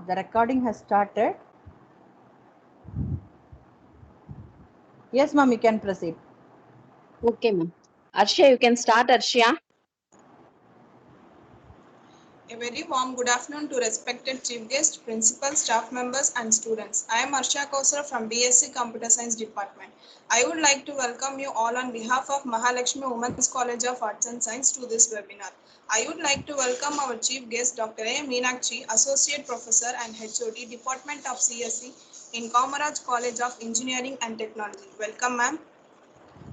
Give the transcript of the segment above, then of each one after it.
The recording has started. Yes, ma'am, you can proceed. Okay, ma'am. Arshia, you can start, Arshia. A very warm good afternoon to respected chief guest, principal, staff members and students. I am Arsha Kausar from BSc Computer Science Department. I would like to welcome you all on behalf of Mahalakshmi Women's College of Arts and Science to this webinar. I would like to welcome our chief guest, Dr. A. Meenakshi, Associate Professor and HOD, Department of CSE in Kamaraj College of Engineering and Technology. Welcome, ma'am.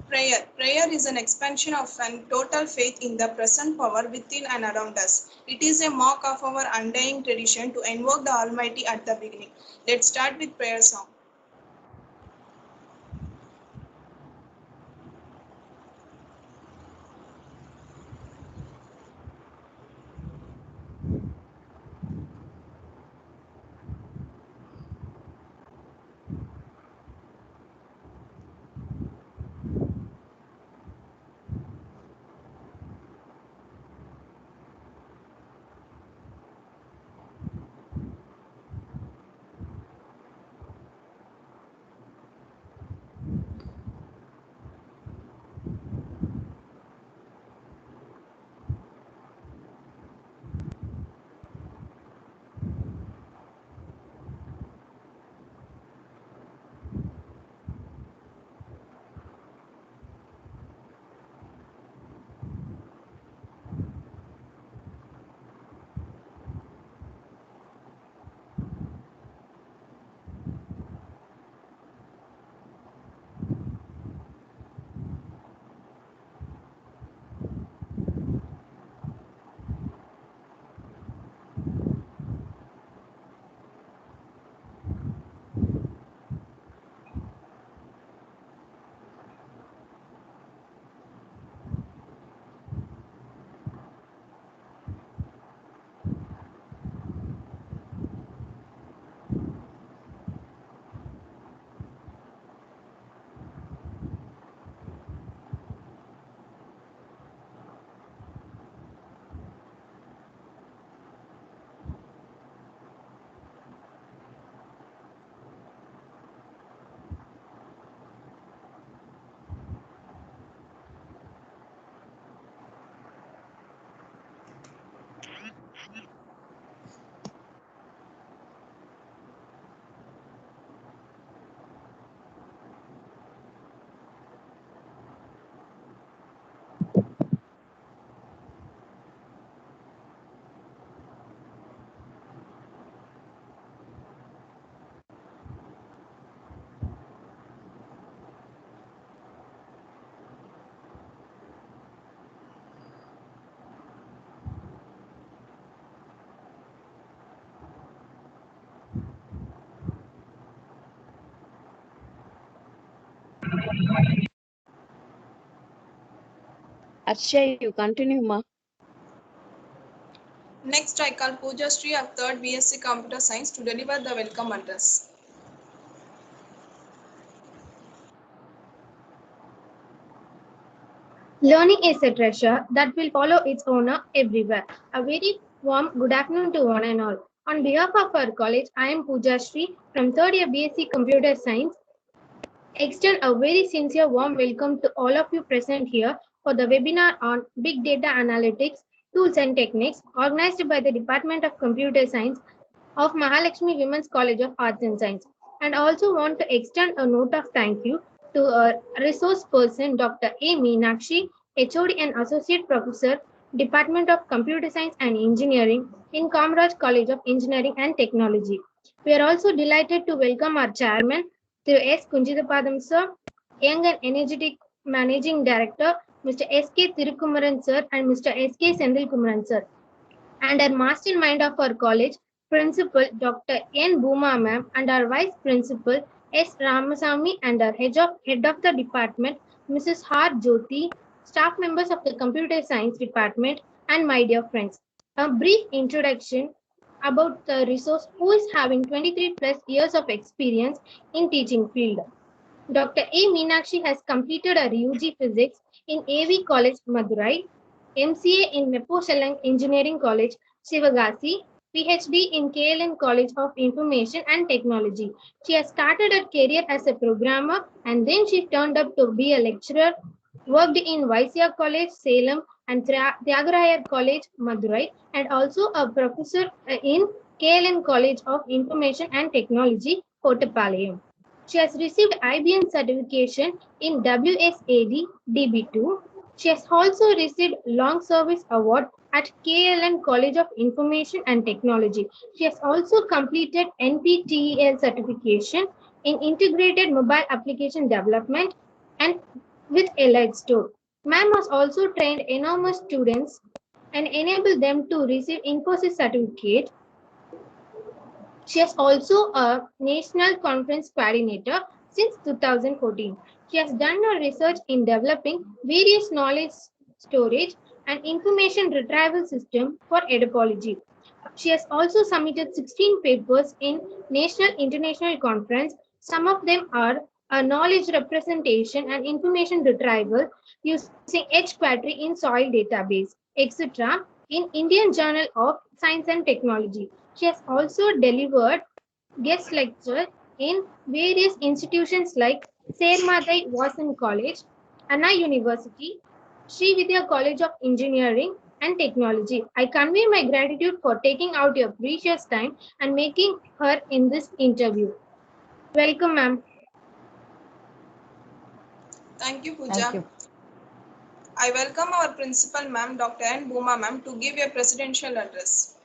Prayer. Prayer is an expansion of and total faith in the present power within and around us. It is a mark of our undying tradition to invoke the Almighty at the beginning. Let's start with prayer song. Arshia, you continue, ma. Next, I call Pooja Sri of 3rd BSc Computer Science to deliver the welcome address. Learning is a treasure that will follow its owner everywhere. A very warm good afternoon to one and all. On behalf of our college, I am Pooja Sri from 3rd year BSc Computer Science. Extend a very sincere warm welcome to all of you present here for the webinar on Big Data Analytics, Tools and Techniques organized by the Department of Computer Science of Mahalakshmi Women's College of Arts and Science. And I also want to extend a note of thank you to our resource person, Dr. A. Meenakshi, HOD and Associate Professor, Department of Computer Science and Engineering in Kamaraj College of Engineering and Technology. We are also delighted to welcome our chairman, Thiru S. Kunjithapadam sir, young and energetic managing director, Mr. S.K. Thirukumaran sir and Mr. S.K. Sendilkumaran sir, and our mastermind of our college, Principal Dr. N. Booma ma'am, and our Vice Principal S. Ramasamy, and our head of the department, Mrs. R. Jyoti, staff members of the Computer Science Department, and my dear friends. A brief introduction about the resource who is having 23 plus years of experience in teaching field. Dr. A. Meenakshi has completed her UG Physics in AV College, Madurai. MCA in Meposhalang Engineering College, Sivagasi, PhD in KLN College of Information and Technology. She has started her career as a programmer and then she turned up to be a lecturer, worked in Vaisya College, Salem and Tyagarayar College, Madurai, and also a professor in KLN College of Information and Technology, Kottapalayam. She has received IBM certification in WSAD DB2. She has also received Long Service Award at KLN College of Information and Technology. She has also completed NPTEL certification in Integrated Mobile Application Development and with Allied Store. Ma'am has also trained enormous students and enabled them to receive Infosys certificate. She is also a national conference coordinator since 2014. She has done her research in developing various knowledge storage and information retrieval system for edapology. She has also submitted 16 papers in national international conference. Some of them are a knowledge representation and information retrieval using Edge query in soil database, etc. in Indian Journal of Science and Technology. She has also delivered guest lectures in various institutions like Sermadai Vasan College, Anna University, Sri Vidya College of Engineering and Technology. I convey my gratitude for taking out your precious time and making her in this interview. Welcome, ma'am. Thank you, Pooja. Thank you. I welcome our principal, ma'am, Dr. N. Bhuma, ma'am, to give a presidential address.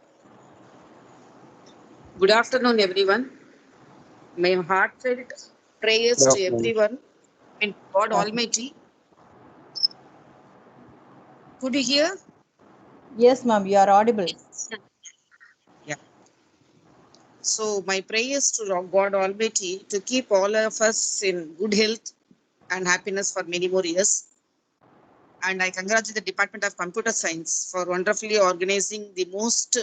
Good afternoon, everyone. My heartfelt prayers to everyone and God Almighty. Could you hear? Yes, ma'am, you are audible. Yeah. So my prayers to God Almighty to keep all of us in good health and happiness for many more years. And I congratulate the Department of Computer Science for wonderfully organizing the most,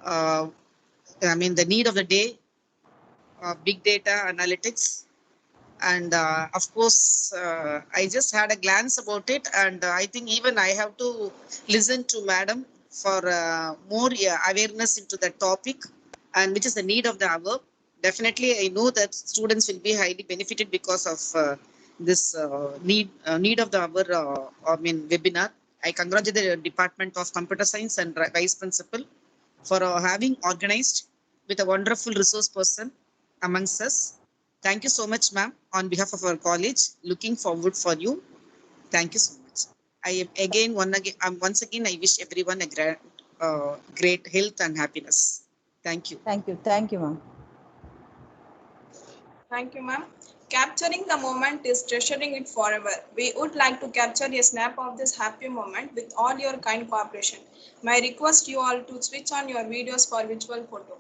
the need of the day, big data analytics. And of course, I just had a glance about it, and I think even I have to listen to Madam for more awareness into that topic, and which is the need of the hour. Definitely, I know that students will be highly benefited because of this need of the hour. Webinar. I congratulate the Department of Computer Science and Vice Principal for having organized with a wonderful resource person amongst us. Thank you so much, ma'am, on behalf of our college. Looking forward for you. Thank you so much. Once again, I wish everyone a great health and happiness. Thank you. Thank you. Thank you, ma'am. Thank you, ma'am. Capturing the moment is treasuring it forever. We would like to capture a snap of this happy moment with all your kind cooperation. May I request you all to switch on your videos for visual photo.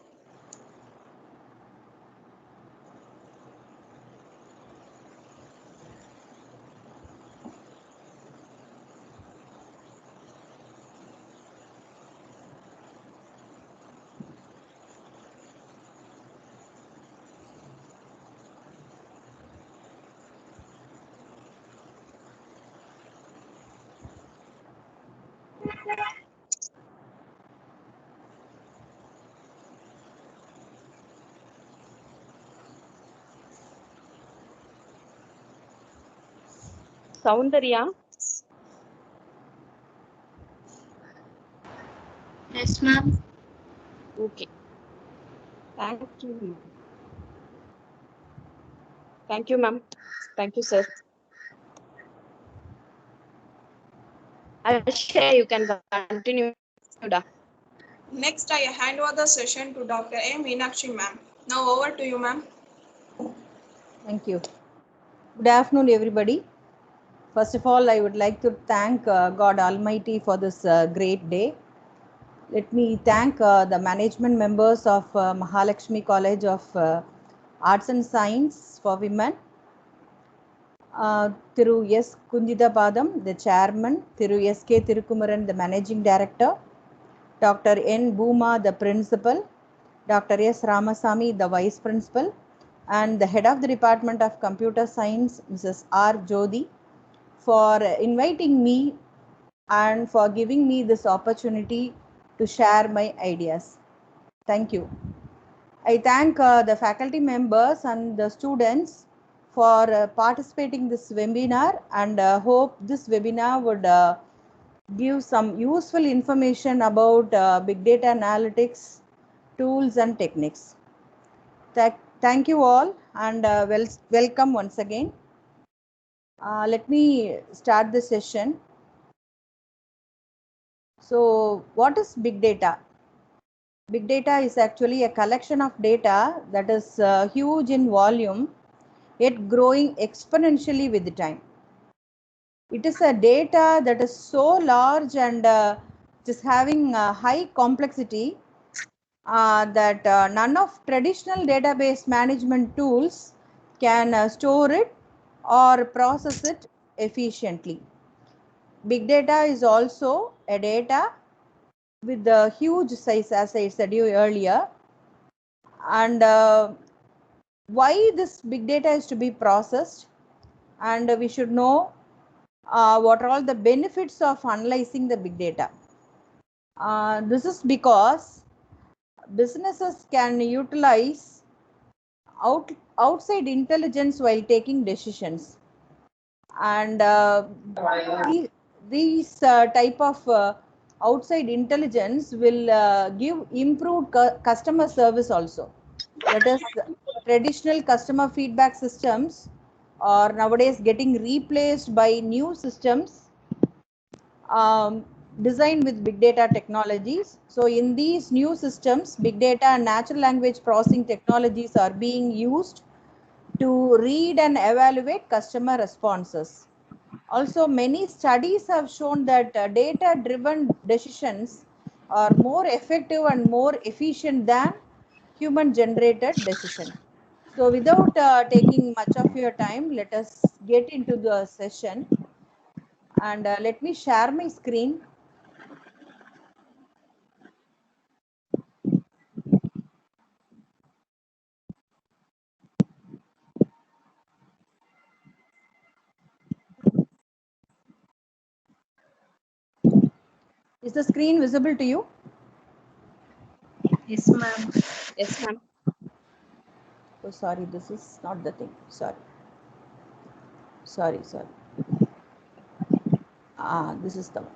Soundarya. Yes, ma'am. Okay. Thank you, ma'am. Thank you, ma'am. Thank you, sir. Arshay, you can continue. Next, I hand over the session to Dr. A. Meenakshi, ma'am. Now over to you, ma'am. Thank you. Good afternoon, everybody. First of all, I would like to thank God Almighty for this great day. Let me thank the management members of Mahalakshmi College of Arts and Science for Women, Thiru S. Kunjitha Padam, the chairman, Thiru S.K. Thirukumaran, the managing director, Dr. N. Bhuma, the principal, Dr. S. Ramasamy, the vice principal, and the head of the Department of Computer Science, Mrs. R. Jodi, for inviting me and for giving me this opportunity to share my ideas. Thank you. I thank the faculty members and the students for participating this webinar, and hope this webinar would give some useful information about big data analytics tools and techniques. Thank you all, and welcome once again. Let me start the session. So what is big data? Big data is actually a collection of data that is huge in volume, yet growing exponentially with time. It is a data that is so large and it is having high complexity that none of traditional database management tools can store it or process it efficiently. Big data is also a data with the huge size, as I said you earlier. And why this big data is to be processed, and we should know what are all the benefits of analyzing the big data. This is because businesses can utilize outside intelligence while taking decisions, and these type of outside intelligence will give improved customer service also. That is, traditional customer feedback systems are nowadays getting replaced by new systems designed with big data technologies. So in these new systems, big data and natural language processing technologies are being used to read and evaluate customer responses. Also, many studies have shown that data-driven decisions are more effective and more efficient than human-generated decision. So without taking much of your time, let us get into the session, and let me share my screen. Is the screen visible to you? Yes, ma'am. Yes, ma'am. Oh, sorry, this is not the thing. Sorry. This is the one.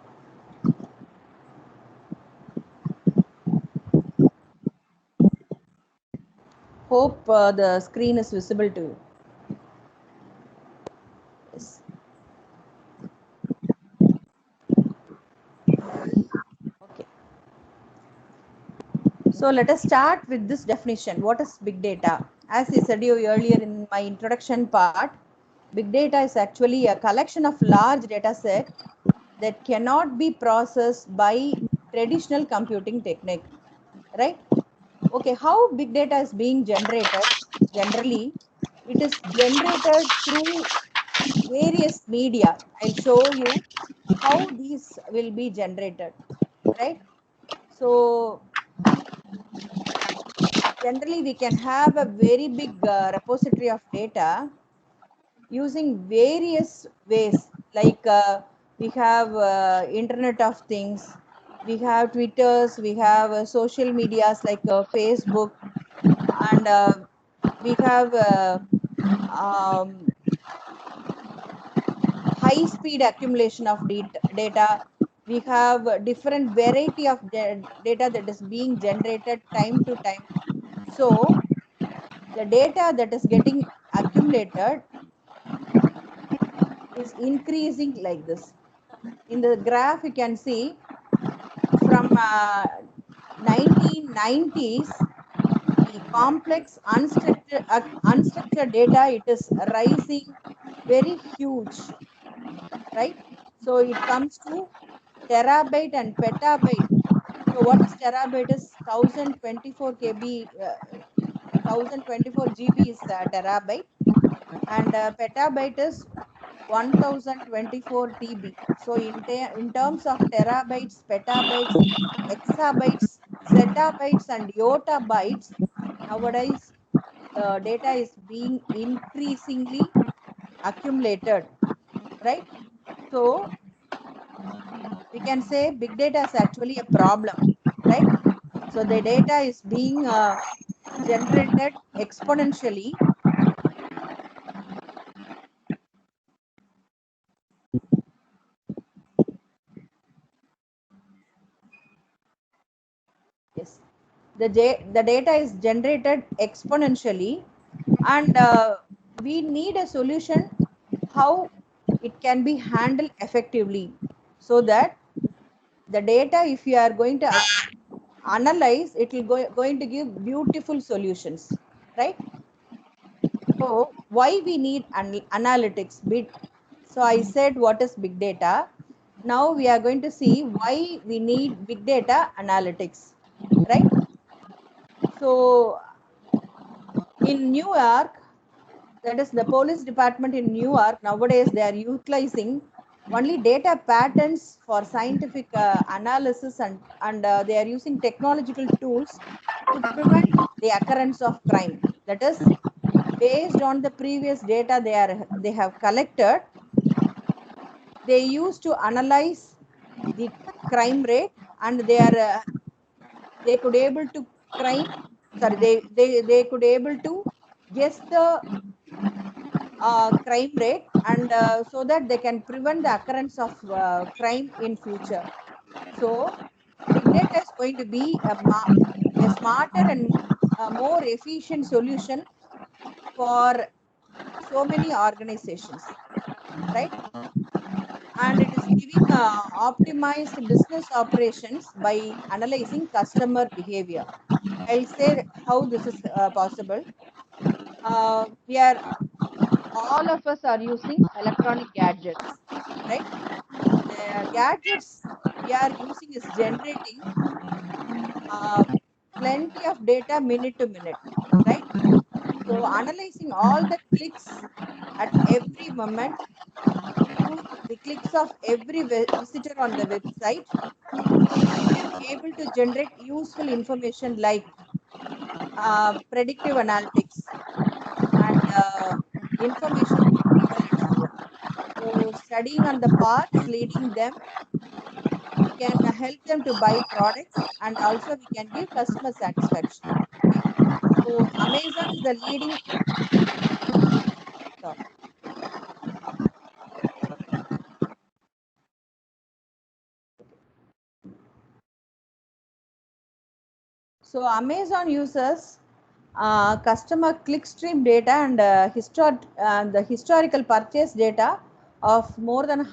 Hope the screen is visible to you. Yes. Okay. So let us start with this definition. What is big data? As I said you earlier in my introduction part, big data is actually a collection of large data set that cannot be processed by traditional computing technique, right? Okay, how big data is being generated? Generally, it is generated through various media. I'll show you how these will be generated, right? So generally we can have a very big repository of data using various ways, like we have internet of things, we have twitters, we have social medias like Facebook, and we have um, high speed accumulation of data. We have a different variety of data that is being generated time to time. So the data that is getting accumulated is increasing like this. In the graph, you can see from 1990s, the complex unstructured data, it is rising very huge, right? So it comes to terabyte and petabyte. So what is terabyte is 1024 KB, 1024 GB is terabyte, and petabyte is 1024 TB. So in terms of terabytes, petabytes, exabytes, zettabytes, and yottabytes, nowadays the data is being increasingly accumulated, right? So we can say big data is actually a problem, right? So the data is being generated exponentially. Yes, the data is generated exponentially, and we need a solution how it can be handled effectively, so that the data, if you are going to analyze, it will going to give beautiful solutions, right? So why we need analytics bit? So I said what is big data. Now we are going to see why we need big data analytics, right? So in New York, that is the police department in New York, nowadays they are utilizing only data patterns for scientific analysis, and they are using technological tools to prevent the occurrence of crime. That is based on the previous data they have collected. They used to analyze the crime rate, and they could able to crime sorry they could able to guess the crime rate, and so that they can prevent the occurrence of crime in future. So big data is going to be a smarter and more efficient solution for so many organizations, right? And it is giving optimized business operations by analyzing customer behavior. I'll say how this is possible. We are all of us are using electronic gadgets, right? The gadgets we are using is generating uh, plenty of data minute to minute, right? So analyzing all the clicks at every moment, through the clicks of every visitor on the website, we can able to generate useful information like predictive analytics and information prevalence. So studying on the paths leading them, we can help them to buy products, and also we can give customer satisfaction. Okay. So Amazon is the leading. Sorry. So Amazon uses customer clickstream data and the historical purchase data of more than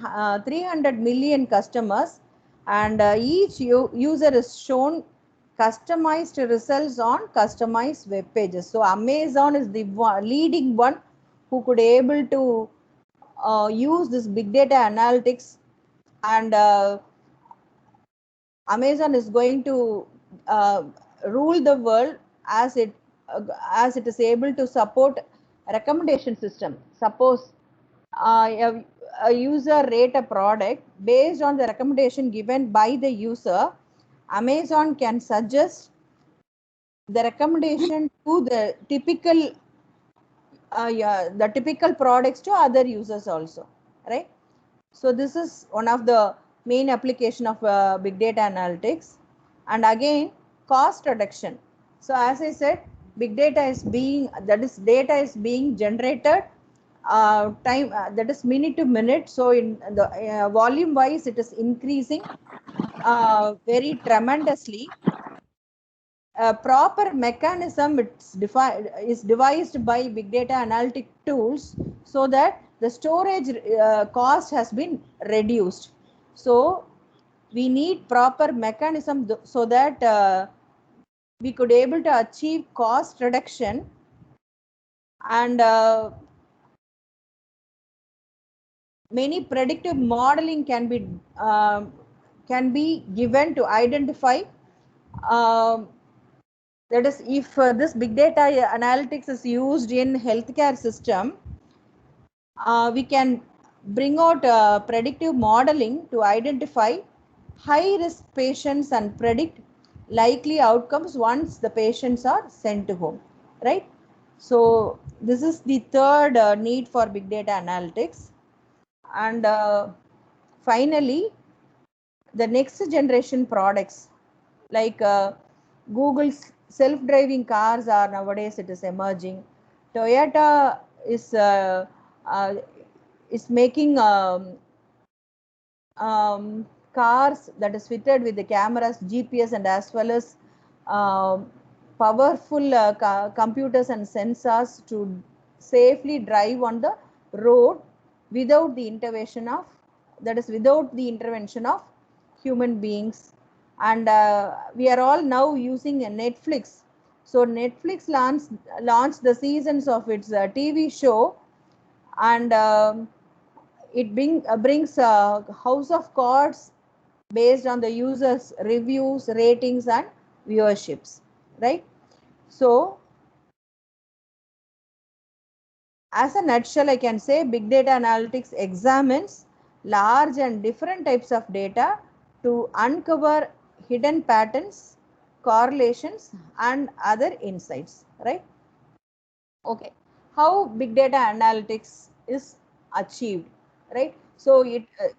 300 million customers, and each user is shown customized results on customized web pages. So Amazon is the leading one who could able to use this big data analytics, and Amazon is going to rule the world as it is able to support a recommendation system. Suppose a user rate a product based on the recommendation given by the user. Amazon can suggest the recommendation to the typical products to other users also, right? So this is one of the main application of big data analytics. And again, cost reduction. So as I said, big data is being, that is data is being generated time that is minute to minute. So in the volume wise, it is increasing very tremendously. A proper mechanism is devised by big data analytic tools, so that the storage cost has been reduced. So we need proper mechanism so that we could able to achieve cost reduction, and many predictive modeling can be given to identify um, that is, if this big data analytics is used in healthcare system, we can bring out predictive modeling to identify high risk patients and predict likely outcomes once the patients are sent to home, right? So this is the third need for big data analytics. And finally, the next generation products like Google's self-driving cars are nowadays it is emerging. Toyota uh, is making cars that is fitted with the cameras, GPS, and as well as powerful computers and sensors to safely drive on the road without the intervention of, that is without the intervention of human beings. And we are all now using a Netflix. So Netflix launched the seasons of its TV show, and it brings House of Cards based on the users' reviews, ratings, and viewerships, right? So, as a nutshell, I can say big data analytics examines large and different types of data to uncover hidden patterns, correlations, and other insights, right? Okay, how big data analytics is achieved, right? So,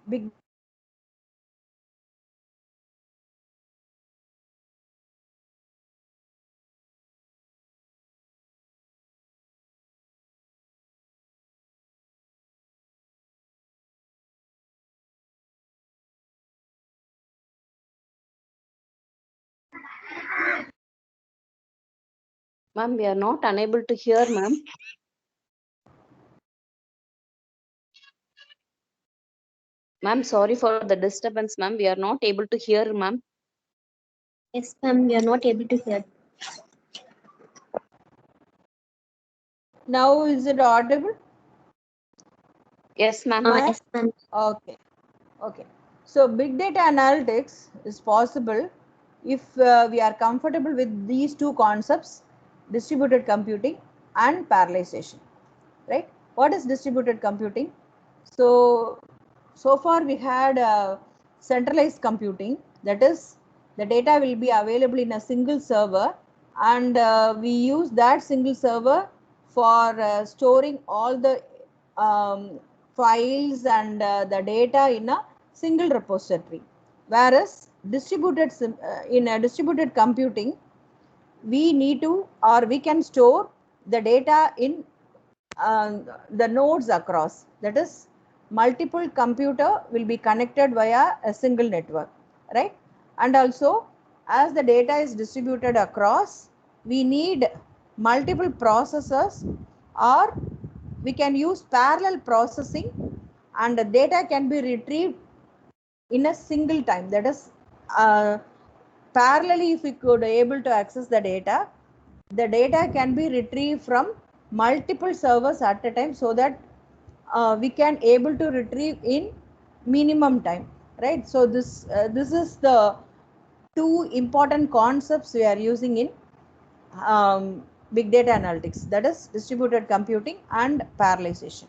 big Ma'am, we are not unable to hear, ma'am. Ma'am, sorry for the disturbance, ma'am. We are not able to hear, ma'am. Yes, ma'am, we are not able to hear. Now is it audible? Yes, ma'am. Yes, ma'am. Okay, okay. So big data analytics is possible if we are comfortable with these two concepts, distributed computing and parallelization, right? What is distributed computing? So far we had centralized computing, that is the data will be available in a single server, and we use that single server for storing all the files and the data in a single repository. Whereas in a distributed computing, we need to, or we can store the data in the nodes across, that is multiple computer will be connected via a single network, right? And also, as the data is distributed across, we need multiple processors, or we can use parallel processing, and the data can be retrieved in a single time, that is parallelly. If we could able to access the data can be retrieved from multiple servers at a time, so that we can able to retrieve in minimum time, right? So this is the two important concepts we are using in big data analytics, that is distributed computing and parallelization.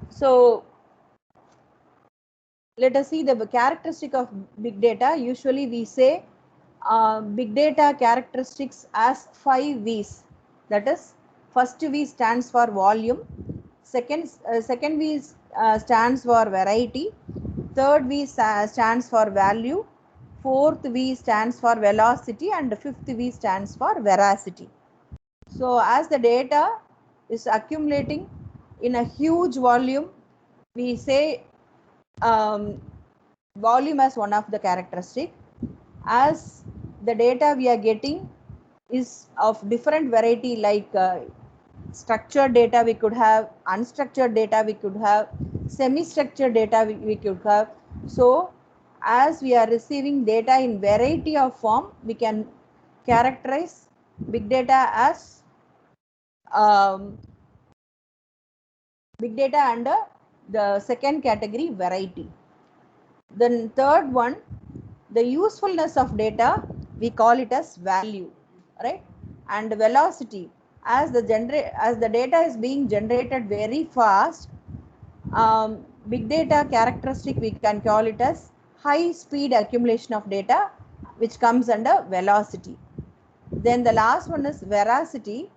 So let us see the characteristic of big data. Usually we say big data characteristics as 5 V's. That is, first V stands for volume, second V stands for variety, third V stands for value, fourth V stands for velocity, and fifth V stands for veracity. So as the data is accumulating in a huge volume, we say volume as one of the characteristic. As the data we are getting is of different variety, like structured data we could have, unstructured data we could have, semi-structured data we could have. So as we are receiving data in variety of form, we can characterize big data as big data under the second category, variety. Then third one, the usefulness of data, we call it as value, right? And velocity, as the data is being generated very fast, big data characteristic we can call it as high speed accumulation of data, which comes under velocity. Then the last one is veracity.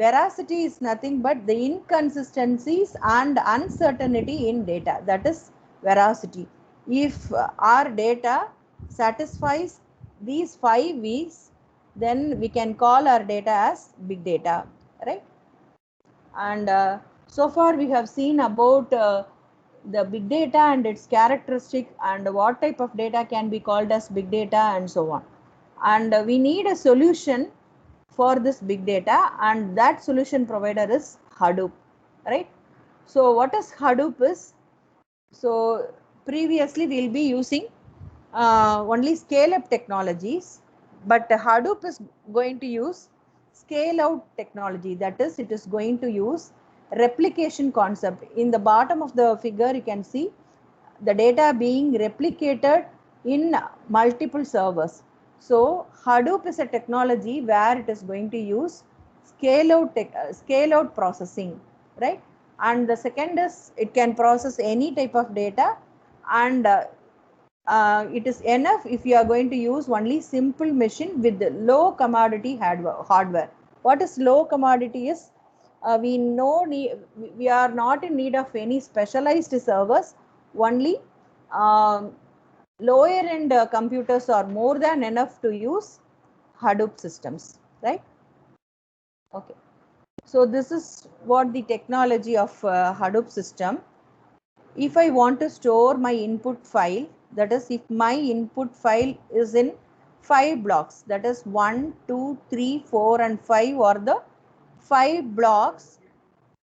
Veracity is nothing but the inconsistencies and uncertainty in data. That is veracity. If our data satisfies these 5 V's, then we can call our data as big data, right? And so far we have seen about the big data and its characteristic and what type of data can be called as big data and so on. And we need a solution for this big data, and that solution provider is Hadoop, right? So what is Hadoop is? So previously we'll be using only scale up technologies, but Hadoop is going to use scale out technology. That is, it is going to use replication concept. In the bottom of the figure, you can see the data being replicated in multiple servers. So Hadoop is a technology where it is going to use scale out processing, right? And the second is it can process any type of data, and it is enough if you are going to use only simple machine with low commodity hardware. What is low commodity is, we are not in need of any specialized servers. Only lower end computers are more than enough to use Hadoop systems, right? Okay. So this is what the technology of Hadoop system. If I want to store my input file, that is, if my input file is in 5 blocks, that is 1, 2, 3, 4 and 5 are the 5 blocks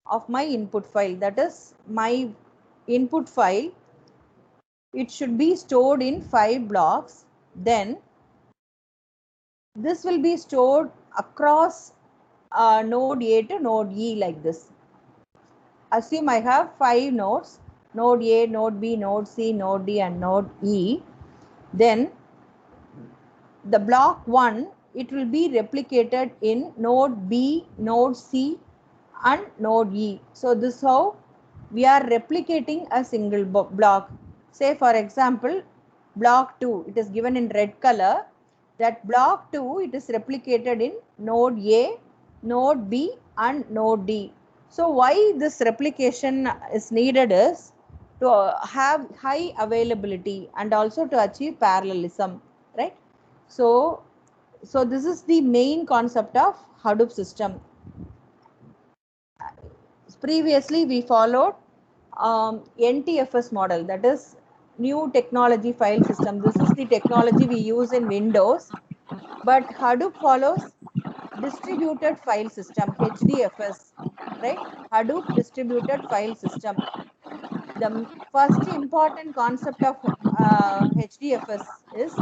of my input file. That is my input file. It should be stored in 5 blocks. Then this will be stored across node A to node E like this. Assume I have 5 nodes, node A, node B, node C, node D and node E. Then the block 1, it will be replicated in node B, node C and node E. So this is how we are replicating a single block. Say for example, block 2, it is given in red color. That block 2, it is replicated in node A, node B and node D. So why this replication is needed is to have high availability and also to achieve parallelism, right? So this is the main concept of Hadoop system. Previously we followed NTFS model, that is new technology file system. This is the technology we use in Windows, but Hadoop follows distributed file system, HDFS, right? Hadoop distributed file system. The first important concept of HDFS is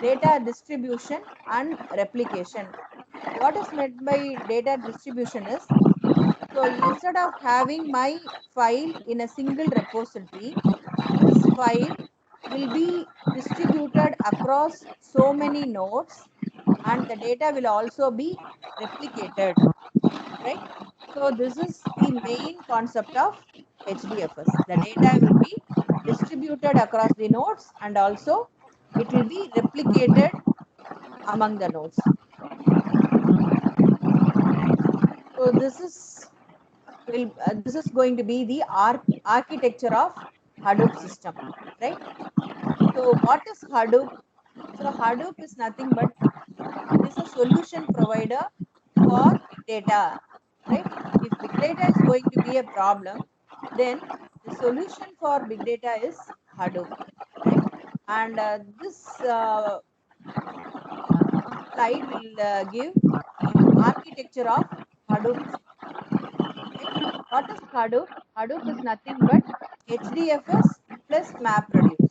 data distribution and replication. What is meant by data distribution is, so instead of having my file in a single repository, this file will be distributed across so many nodes and the data will also be replicated, right? So this is the main concept of HDFS. The data will be distributed across the nodes and also it will be replicated among the nodes. So this is going to be the architecture of Hadoop system, right? So what is Hadoop? So Hadoop is nothing but it is a solution provider for big data, right? If big data is going to be a problem, then the solution for big data is Hadoop, right? And this slide will give architecture of Hadoop system. Okay. What is Hadoop? Hadoop is nothing but HDFS plus MapReduce.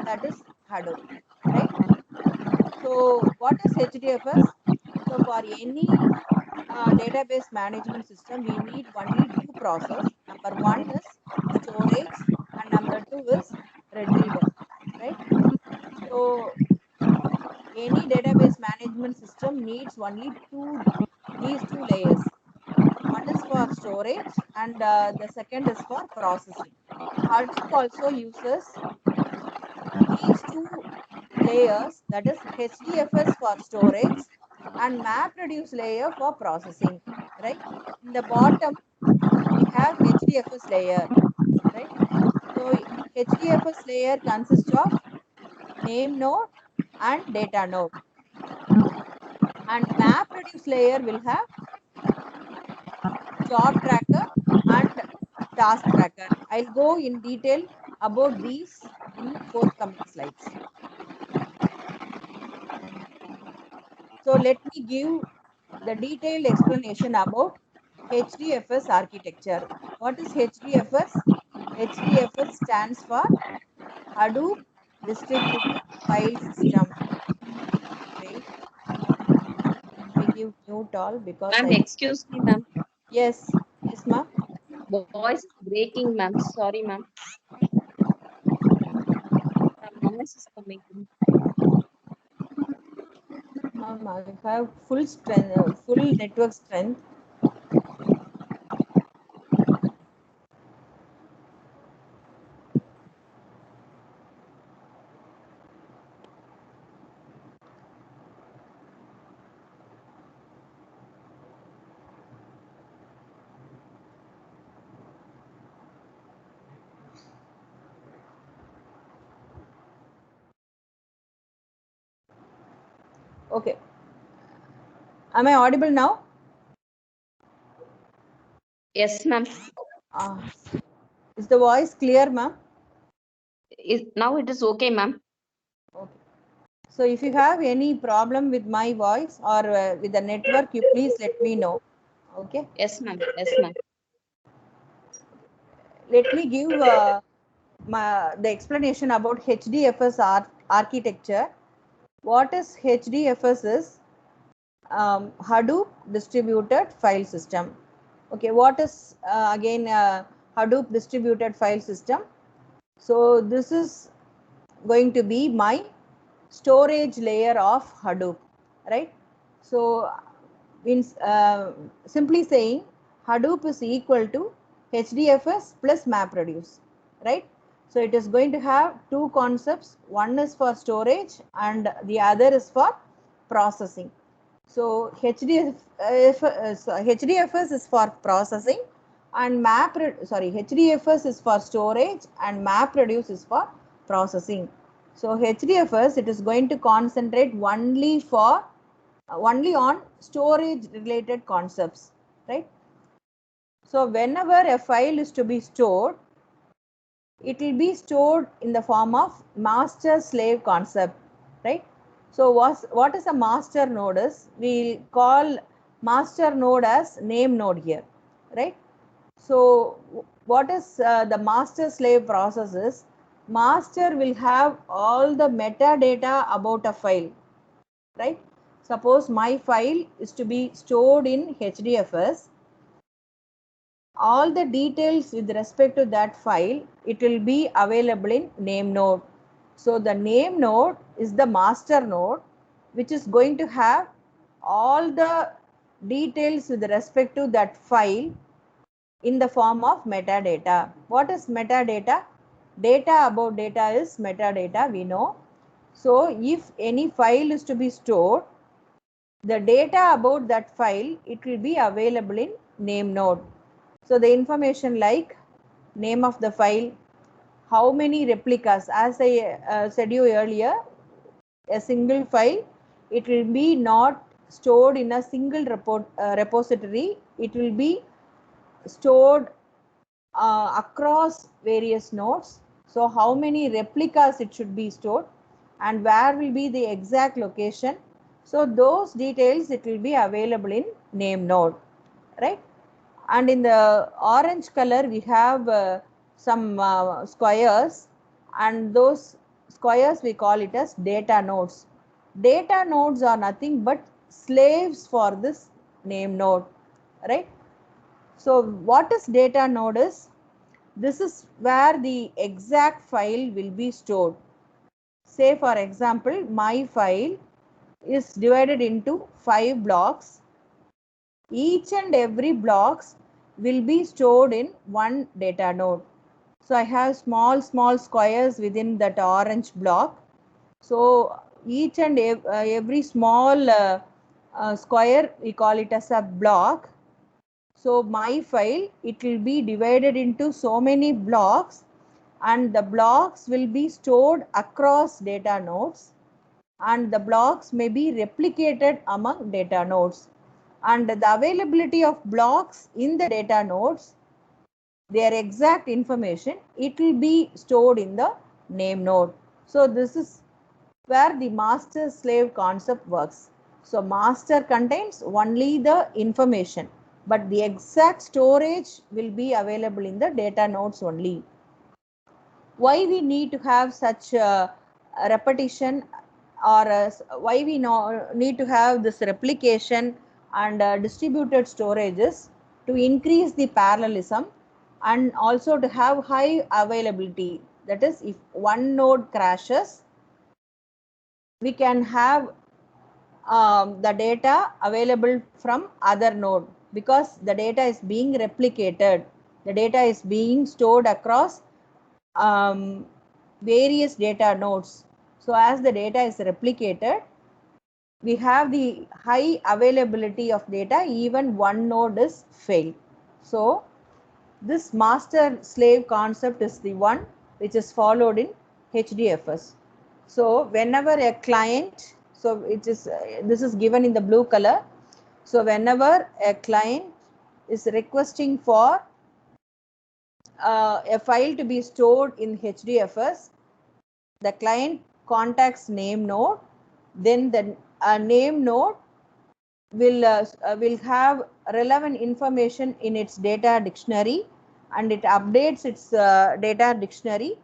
That is Hadoop, right? So what is HDFS? So for any database management system, we need only two process. Number one is storage and number two is retrieval, right? So any database management system needs only these two layers. One is for storage and the second is for processing. Hadoop also uses these two layers, that is HDFS for storage and MapReduce layer for processing. right? In the bottom, we have HDFS layer, right? So HDFS layer consists of name node and data node. And MapReduce layer will have job tracker and task tracker. I'll go in detail about these in forthcoming slides. So let me give the detailed explanation about HDFS architecture. What is HDFS? HDFS stands for Hadoop Distributed File System. Wait, let me give mute all because Ma'am, I. excuse me, ma'am. Yes, yes, ma'am. Voice is breaking, ma'am. Sorry, ma'am. Some noise is coming. Ma'am, I have full strength, full network strength. Okay. Am I audible now? Yes, ma'am. Is the voice clear, ma'am? Now it is okay, ma'am. Okay. So if you have any problem with my voice or with the network, you please let me know. Okay. Yes, ma'am. Yes, ma'am. Let me give the explanation about HDFS architecture. What is HDFS is Hadoop Distributed File System. Okay, what is again Hadoop Distributed File System? So this is going to be my storage layer of Hadoop, right? So in simply saying, Hadoop is equal to HDFS plus MapReduce, right? So it is going to have two concepts. One is for storage and the other is for processing. So HDFS is for processing and HDFS is for storage and MapReduce is for processing. So HDFS, it is going to concentrate only on storage related concepts, right? So whenever a file is to be stored, it will be stored in the form of master slave concept, right? So what is a master node is, we call master node as name node here, right? So what is the master slave process is, master will have all the metadata about a file, right? Suppose my file is to be stored in HDFS. All the details with respect to that file, it will be available in name node. So the name node is the master node, which is going to have all the details with respect to that file in the form of metadata. What is metadata? Data about data is metadata, we know. So if any file is to be stored, the data about that file, it will be available in name node. So the information like name of the file, how many replicas, as I said you earlier, a single file, it will be not stored in a single repository. It will be stored across various nodes. So how many replicas it should be stored and where will be the exact location. So those details, it will be available in name node, right? And in the orange color, we have some squares, and those squares we call it as data nodes. Data nodes are nothing but slaves for this name node, right? So what is data node is, this is where the exact file will be stored. Say for example, my file is divided into 5 blocks. Each and every blocks will be stored in one data node. So I have small squares within that orange block. So each and every small square, we call it as a block. So my file, it will be divided into so many blocks, and the blocks will be stored across data nodes, and the blocks may be replicated among data nodes. And the availability of blocks in the data nodes, their exact information, it will be stored in the name node. So this is where the master slave concept works. So master contains only the information, but the exact storage will be available in the data nodes only. Why we need to have such a repetition, or why we need to have this replication and distributed storages? To increase the parallelism and also to have high availability. That is, if one node crashes, we can have the data available from other node, because the data is being replicated. The data is being stored across various data nodes. So as the data is replicated, we have the high availability of data even one node is failed. So this master slave concept is the one which is followed in HDFS. So whenever a client, so it is this is given in the blue color. So whenever a client is requesting for a file to be stored in HDFS, the client contacts name node, then the name node will have relevant information in its data dictionary, and it updates its data dictionary,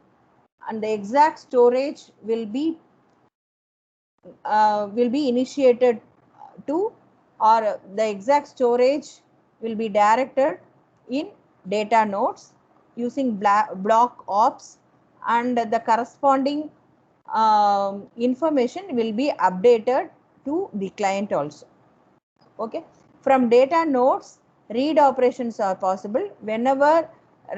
and the exact storage will be initiated to, or the exact storage will be directed in data nodes using block ops, and the corresponding information will be updated to the client also. Okay, from data nodes, read operations are possible. Whenever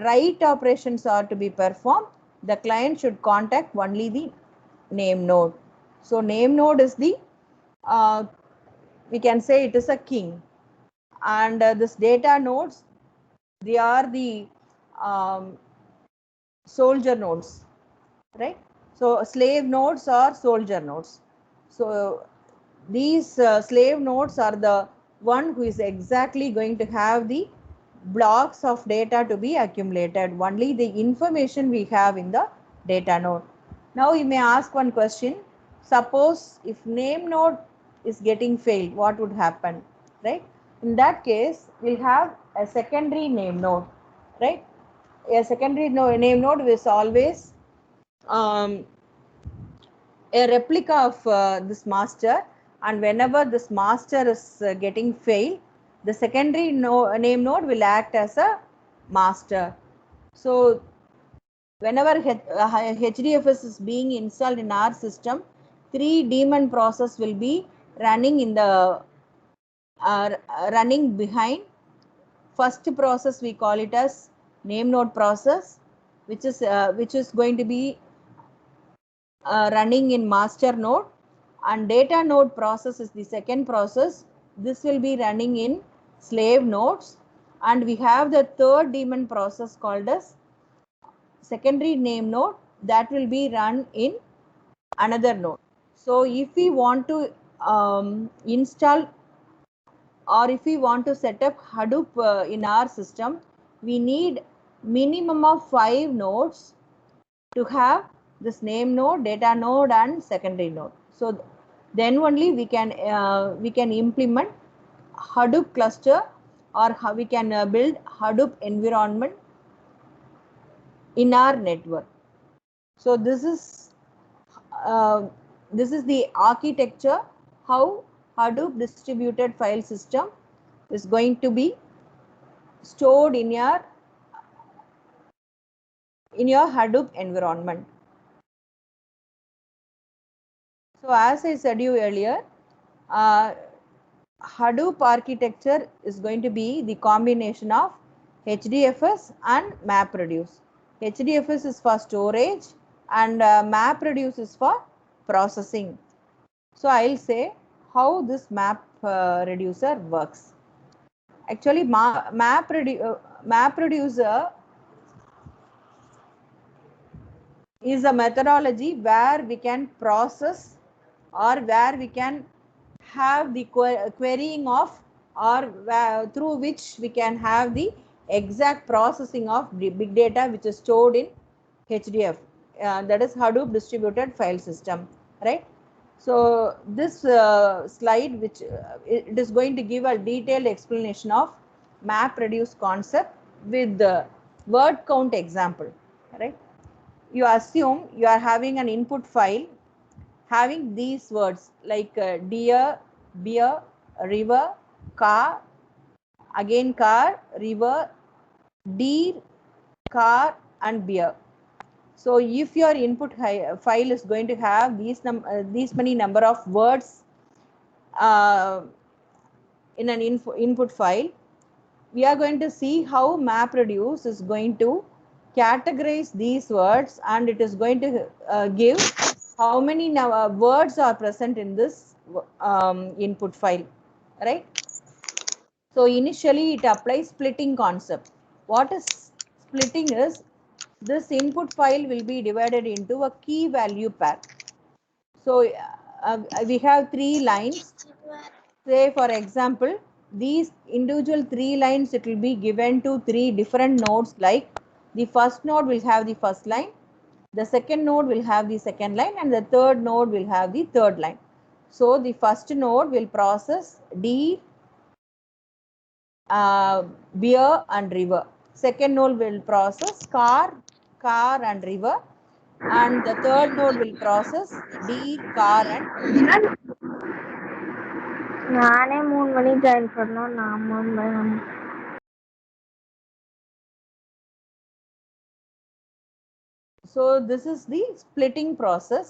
write operations are to be performed, the client should contact only the name node. So name node is the we can say it is a king, and this data nodes, they are the soldier nodes, right? So slave nodes are soldier nodes. So these slave nodes are the one who is exactly going to have the blocks of data to be accumulated, only the information we have in the data node. Now you may ask one question: suppose if name node is getting failed, what would happen, right? In that case, we'll have a secondary name node, right? A secondary name node is always a replica of this master, and whenever this master is getting failed, the secondary name node will act as a master. So whenever HDFS is being installed in our system, 3 daemon process will be running in the running behind. First process we call it as name node process, which is going to be running in master node, and data node process is the second process. This will be running in slave nodes, and we have the third daemon process called as secondary name node, that will be run in another node. So if we want to install, or if we want to set up Hadoop in our system, we need minimum of 5 nodes to have this name node, data node, and secondary node. So then only we can implement Hadoop cluster, or how we can build Hadoop environment in our network. So this is the architecture how Hadoop distributed file system is going to be stored in your Hadoop environment. So as I said you earlier, Hadoop architecture is going to be the combination of HDFS and MapReduce. HDFS is for storage, and MapReduce is for processing. So I'll say how this map reducer works. Actually, MapReducer is a methodology where we can process or where we can have the querying of, or through which we can have the exact processing of the big data which is stored in HDF, that is Hadoop distributed file system, right? So this slide, which it is going to give a detailed explanation of MapReduce concept with the word count example, right? You assume you are having an input file having these words like deer, beer, river, car, again car, river, deer, car, and beer. So if your input file is going to have these many number of words uh, in an input file, we are going to see how MapReduce is going to categorize these words, and it is going to give how many words are present in this input file, right? So initially it applies splitting concept. What is splitting is, this input file will be divided into a key value pair. So we have 3 lines. Say for example, these individual 3 lines, it will be given to 3 different nodes, like the first node will have the first line, the second node will have the second line, and the third node will have the third line. So the first node will process D, beer and river. Second node will process car and river, and the third node will process D, car and beer. நானே 3 மணிக்கு join பண்ணோம். நான் 3 மணி. So this is the splitting process,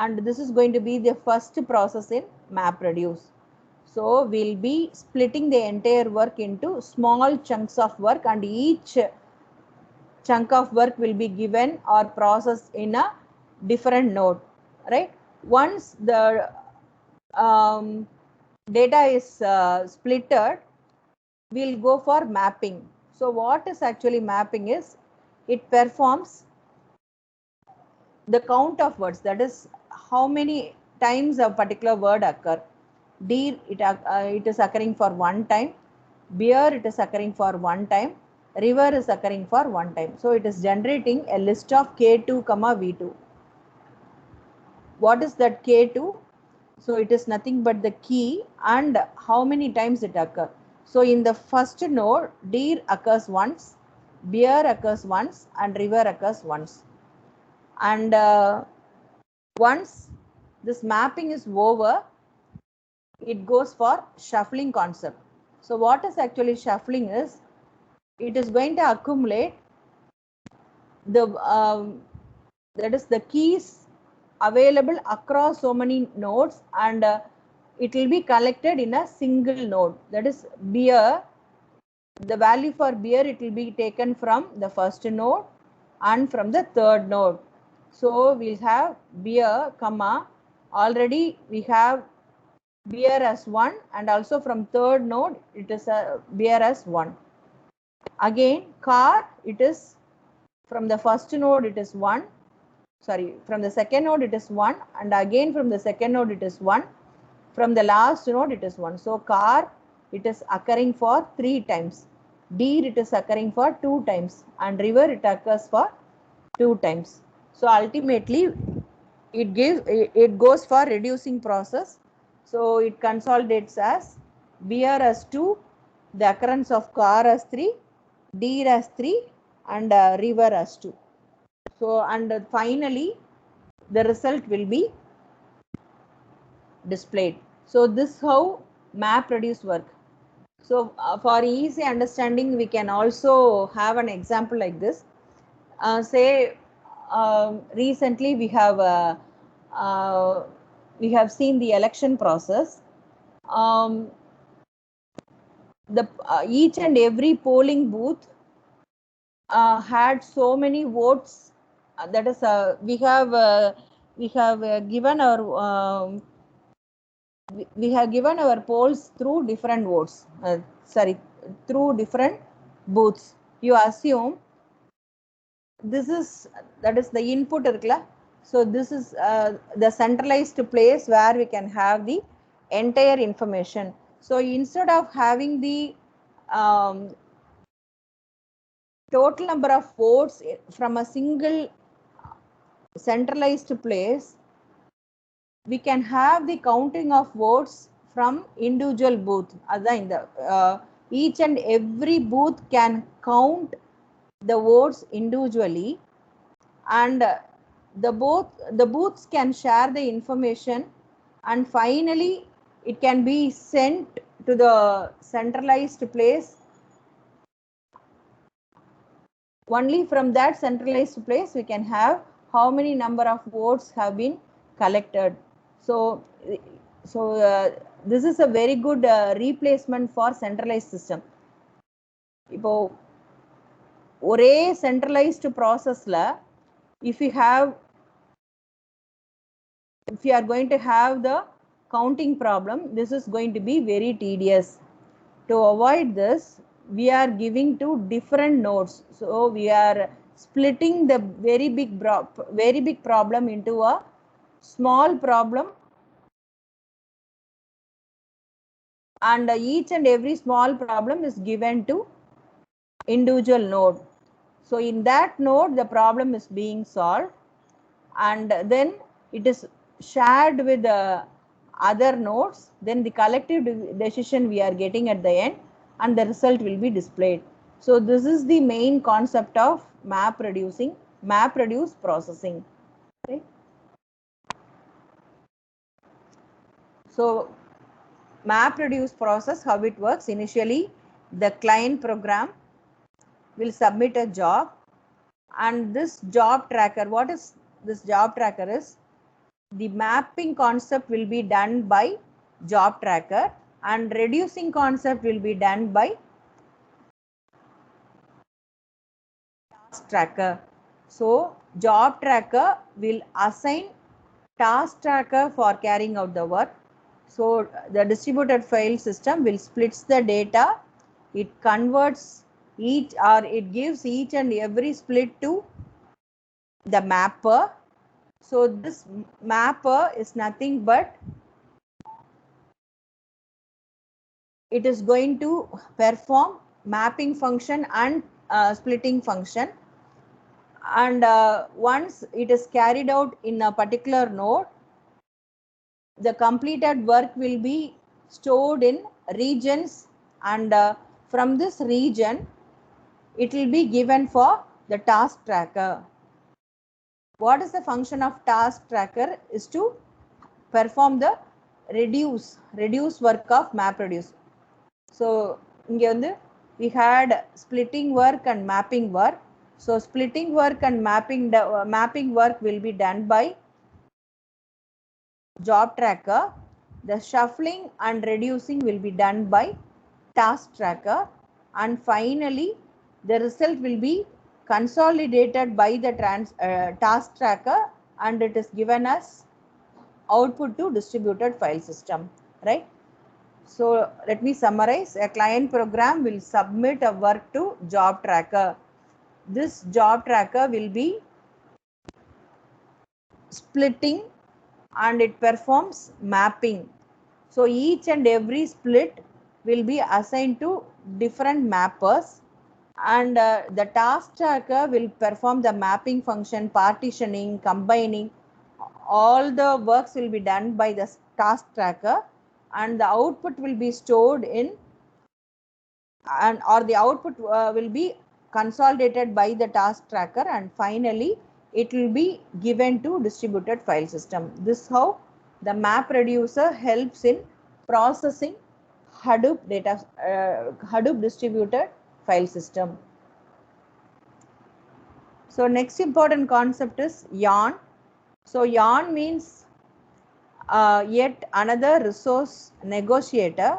and this is going to be the first process in MapReduce. So we'll be splitting the entire work into small chunks of work, and each chunk of work will be given or processed in a different node, right? Once the data is splitted, we'll go for mapping. So what is actually mapping is, it performs the count of words, that is how many times a particular word occur. Deer, it is occurring for 1 time. Beer, it is occurring for 1 time. River is occurring for 1 time. So it is generating a list of K2, V2. What is that K2? So it is nothing but the key and how many times it occurs. So in the first node, deer occurs once, beer occurs once, and river occurs once. And once this mapping is over, it goes for shuffling concept. So what is actually shuffling is, it is going to accumulate the that is the keys available across so many nodes, and it will be collected in a single node. That is beer, the value for beer, it will be taken from the first node and from the third node. So we'll have beer, comma, already we have beer as 1, and also from third node it is a beer as 1. Again car, it is from the first node it is 1, sorry, from the second node it is 1, and again from the second node it is 1, from the last node it is 1. So car, it is occurring for 3 times. Deer, it is occurring for 2 times, and river, it occurs for 2 times. So ultimately it goes for reducing process. So it consolidates as beer as 2, the occurrence of car as 3, deer as 3, and river as 2. So and finally the result will be displayed. So this is how MapReduce work. So for easy understanding, we can also have an example like this. Say recently we have seen the election process. Each and every polling booth had so many votes. That is, we have given our we have given our polls through different votes. through different booths. You assume this is, that is the input irukla. So this is the centralized place where we can have the entire information. So instead of having the total number of votes from a single centralized place, we can have the counting of votes from individual booth. Each and every booth can count the votes individually, and the booths can share the information, and finally it can be sent to the centralized place. Only from that centralized place we can have how many number of votes have been collected. So this is a very good replacement for centralized system. இப்போ ஒரே centralized processல if you are going to have the counting problem, this is going to be very tedious. To avoid this, we are giving two different nodes. So we are splitting the very big problem into a small problem, and each and every small problem is given to individual node. So in that node the problem is being solved, and then it is shared with the other nodes. Then the collective decision we are getting at the end, and the result will be displayed. So this is the main concept of MapReduce processing. Okay. So MapReduce process, how it works: initially the client program will submit a job, and this job tracker, what is this job tracker is, the mapping concept will be done by job tracker, and reducing concept will be done by task tracker. So job tracker will assign task tracker for carrying out the work. So the distributed file system will splits the data, it converts each, or it gives each and every split to the mapper. So this mapper is nothing but it is going to perform mapping function and splitting function, and once it is carried out in a particular node, the completed work will be stored in regions, and from this region it will be given for the task tracker. What is the function of task tracker is to perform the reduce work of MapReduce. So inge vandu we had splitting work and mapping work. So splitting work and mapping work will be done by job tracker. The shuffling and reducing will be done by task tracker, and finally the result will be consolidated by the task tracker, and it is given as output to distributed file system, right? So let me summarize. A client program will submit a work to job tracker. This job tracker will be splitting, and it performs mapping. So each and every split will be assigned to different mappers, and the task tracker will perform the mapping function, partitioning, combining. All the works will be done by the task tracker, and the output will be stored in, or the output will be consolidated by the task tracker, and finally it will be given to distributed file system. This how the MapReducer helps in processing Hadoop distributed file system. So next important concept is yarn. So yarn means yet another resource negotiator.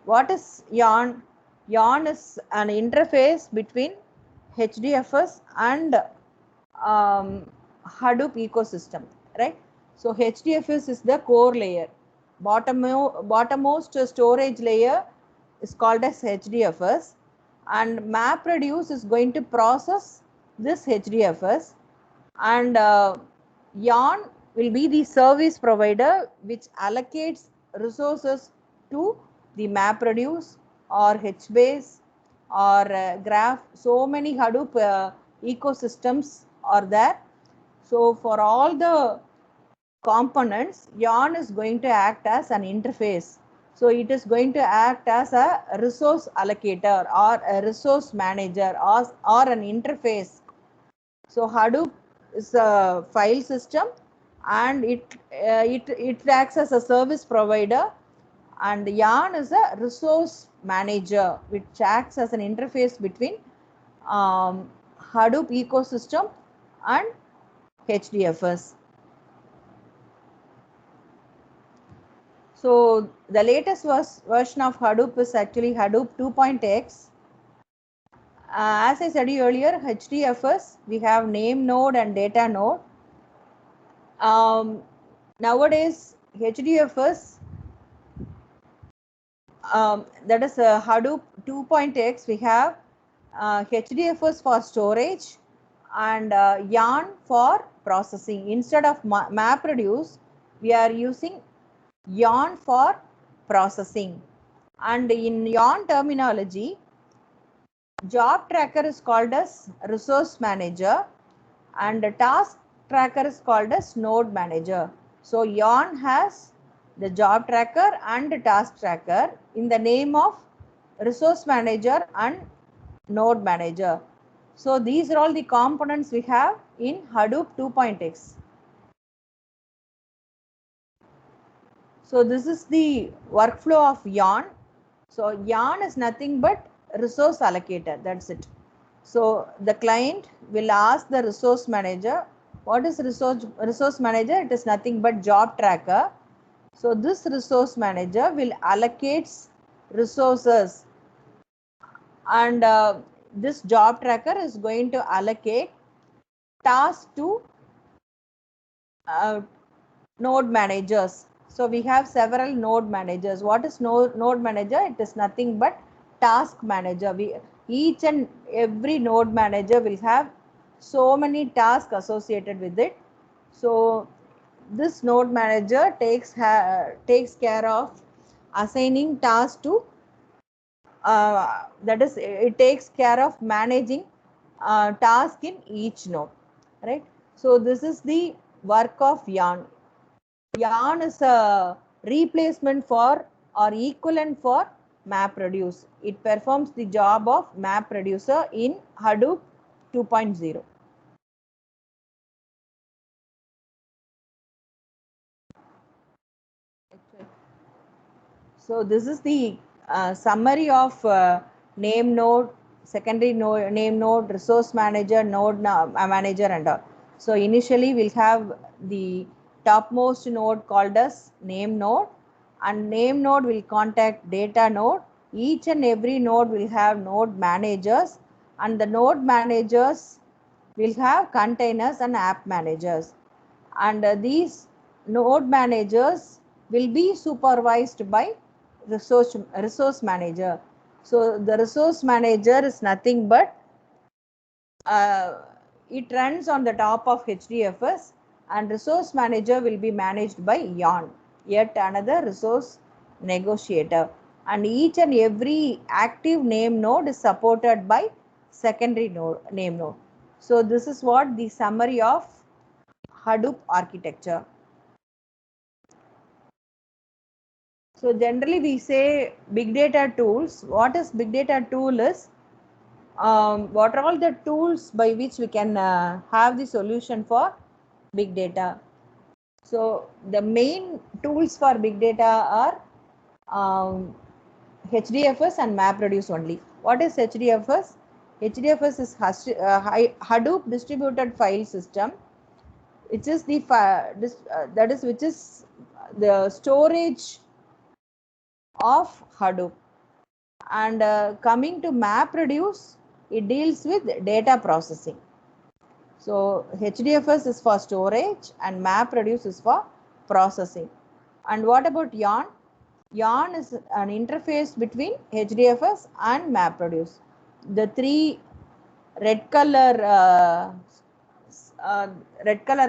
What is yarn? Yarn is an interface between HDFS and Hadoop ecosystem, right? So HDFS is the core layer, bottommost storage layer is called as HDFS, and MapReduce is going to process this HDFS, and Yarn will be the service provider which allocates resources to the MapReduce or HBase or Graph. So many Hadoop ecosystems are there. So for all the components, Yarn is going to act as an interface. So it is going to act as a resource allocator or a resource manager or an interface. So Hadoop is a file system, and it acts as a service provider, and Yarn is a resource manager which acts as an interface between Hadoop ecosystem and HDFS. So the latest version of Hadoop is actually Hadoop 2.x. As I said earlier, HDFS, we have name node and data node. Nowadays, HDFS, that is Hadoop 2.x, we have HDFS for storage and Yarn for processing. Instead of MapReduce, we are using Yarn for processing. And in Yarn terminology, job tracker is called as resource manager, and the task tracker is called as node manager. So Yarn has the job tracker and the task tracker in the name of resource manager and node manager. So these are all the components we have in Hadoop 2.x. So this is the workflow of Yarn. So Yarn is nothing but resource allocator, that's it. So the client will ask the resource manager, what is resource manager? It is nothing but job tracker. So this resource manager will allocate resources, and this job tracker is going to allocate tasks to node managers. So we have several node managers. What is node manager? It is nothing but task manager. Each and every node manager will have so many tasks associated with it. So this node manager takes care of assigning tasks to that is, it takes care of managing task in each node, right? So this is the work of Yarn. Yarn is a replacement for or equivalent for MapReduce. It performs the job of MapReducer in Hadoop 2.0. So this is the summary of name node, secondary node, name node, resource manager, node manager, and all. So initially we'll have the topmost node called as name node, and name node will contact data node. Each and every node will have node managers, and the node managers will have containers and app managers. And these node managers will be supervised by resource manager. So the resource manager is nothing but it runs on the top of HDFS, and resource manager will be managed by Yarn, yet another resource negotiator. And each and every active name node is supported by secondary name node. So this is what the summary of Hadoop architecture. So generally we say big data tools. What is big data tool is, what are all the tools by which we can have the solution for big data. So the main tools for big data are HDFS and MapReduce only. What is HDFS? HDFS is Hadoop distributed file system. It is the which is the storage of Hadoop. And coming to MapReduce, it deals with data processing. So HDFS is for storage and MapReduce is for processing. And what about Yarn? Yarn is an interface between HDFS and MapReduce. The three red color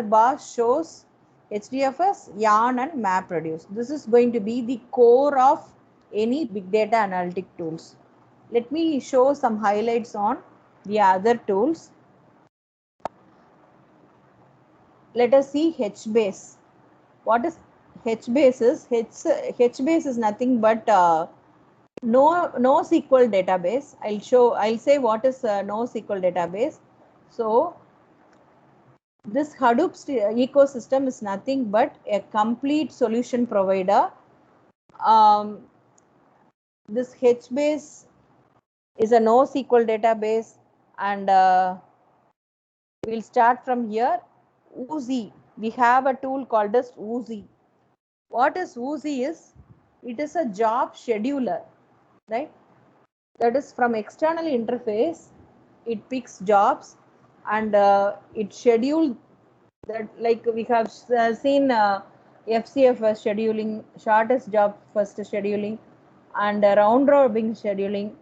bars shows HDFS, Yarn, and MapReduce. This is going to be the core of any big data analytic tools. Let me show some highlights on the other tools. Let us see HBase. What is HBase is? HBase is nothing but NoSQL database. I'll say what is NoSQL database. So this Hadoop ecosystem is nothing but a complete solution provider. This HBase is a NoSQL database, and we'll start from here. Oozie. We have a tool called as Oozie. What is Oozie is? It is a job scheduler, right? That is from external interface. It picks jobs and it schedules that, like we have seen FCF scheduling, shortest job first scheduling, and round robin scheduling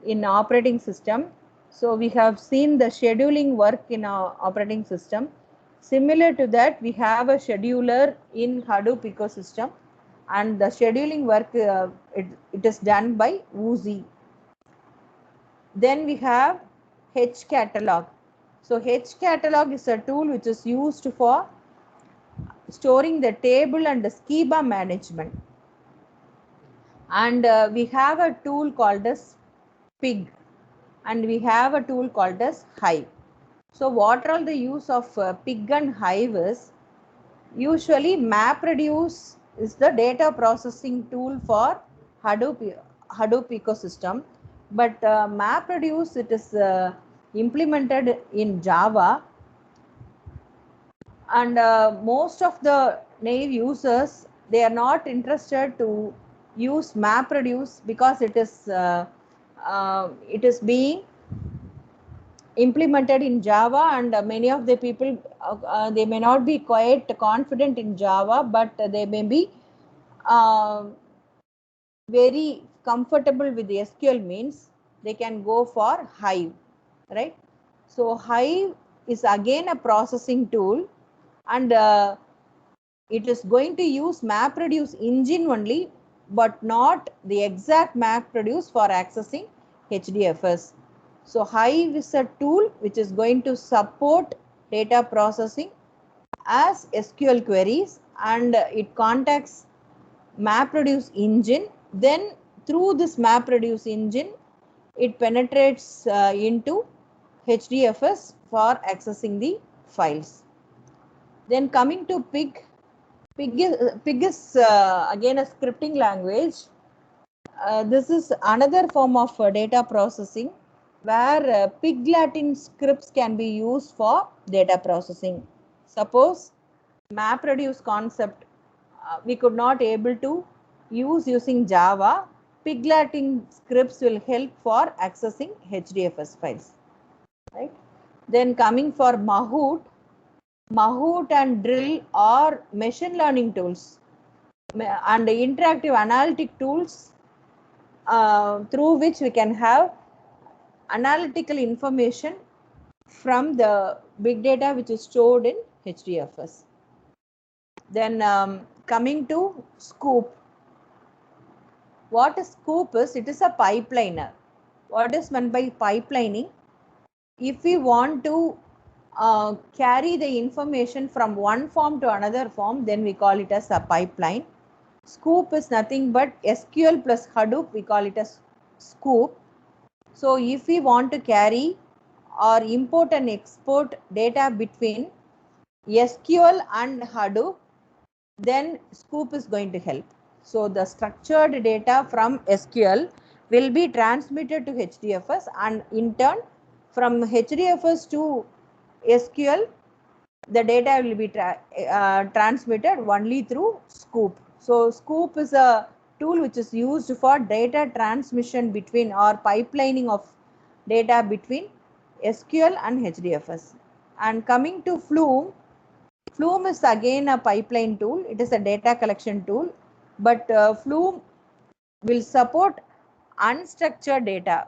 in operating system. So we have seen the scheduling work in our operating system. Similar to that, we have a scheduler in Hadoop ecosystem, and the scheduling work it is done by Oozie. Then we have HCatalog. So HCatalog is a tool which is used for storing the table and the schema management. And we have a tool called as Pig, and we have a tool called as Hive. So what are the use of Pig and Hive is, usually MapReduce is the data processing tool for Hadoop ecosystem, but MapReduce, it is implemented in Java, and most of the naive users, they are not interested to use MapReduce because it is being implemented in Java, and many of the people they may not be quite confident in Java, but they may be very comfortable with the SQL, means they can go for Hive, right? So Hive is again a processing tool, and it is going to use MapReduce engine only, but not the exact MapReduce for accessing HDFS. So Hive is a tool which is going to support data processing as SQL queries, and it contacts MapReduce engine. Then through this MapReduce engine, it penetrates into HDFS for accessing the files. Then coming to Pig. Pig is again a scripting language. This is another form of data processing where Pig Latin scripts can be used for data processing. Suppose MapReduce concept we could not able to use using Java, Pig Latin scripts will help for accessing HDFS files, right? Then coming for Mahout and Drill are machine learning tools and interactive analytic tools through which we can have analytical information from the big data which is stored in HDFS. Then coming to Scoop. What is Scoop is? It is a pipeliner. What is meant by pipelining? If we want to carry the information from one form to another form, then we call it as a pipeline. Scoop is nothing but SQL plus Hadoop, we call it as Scoop. So if we want to carry or import and export data between SQL and Hadoop, then Scoop is going to help. So the structured data from SQL will be transmitted to HDFS, and in turn from HDFS to SQL, the data will be transmitted only through Scoop. So Scoop is a tool which is used for data transmission between or pipelining of data between SQL and HDFS. And coming to Flume, Flume is again a pipeline tool. It is a data collection tool, but Flume will support unstructured data.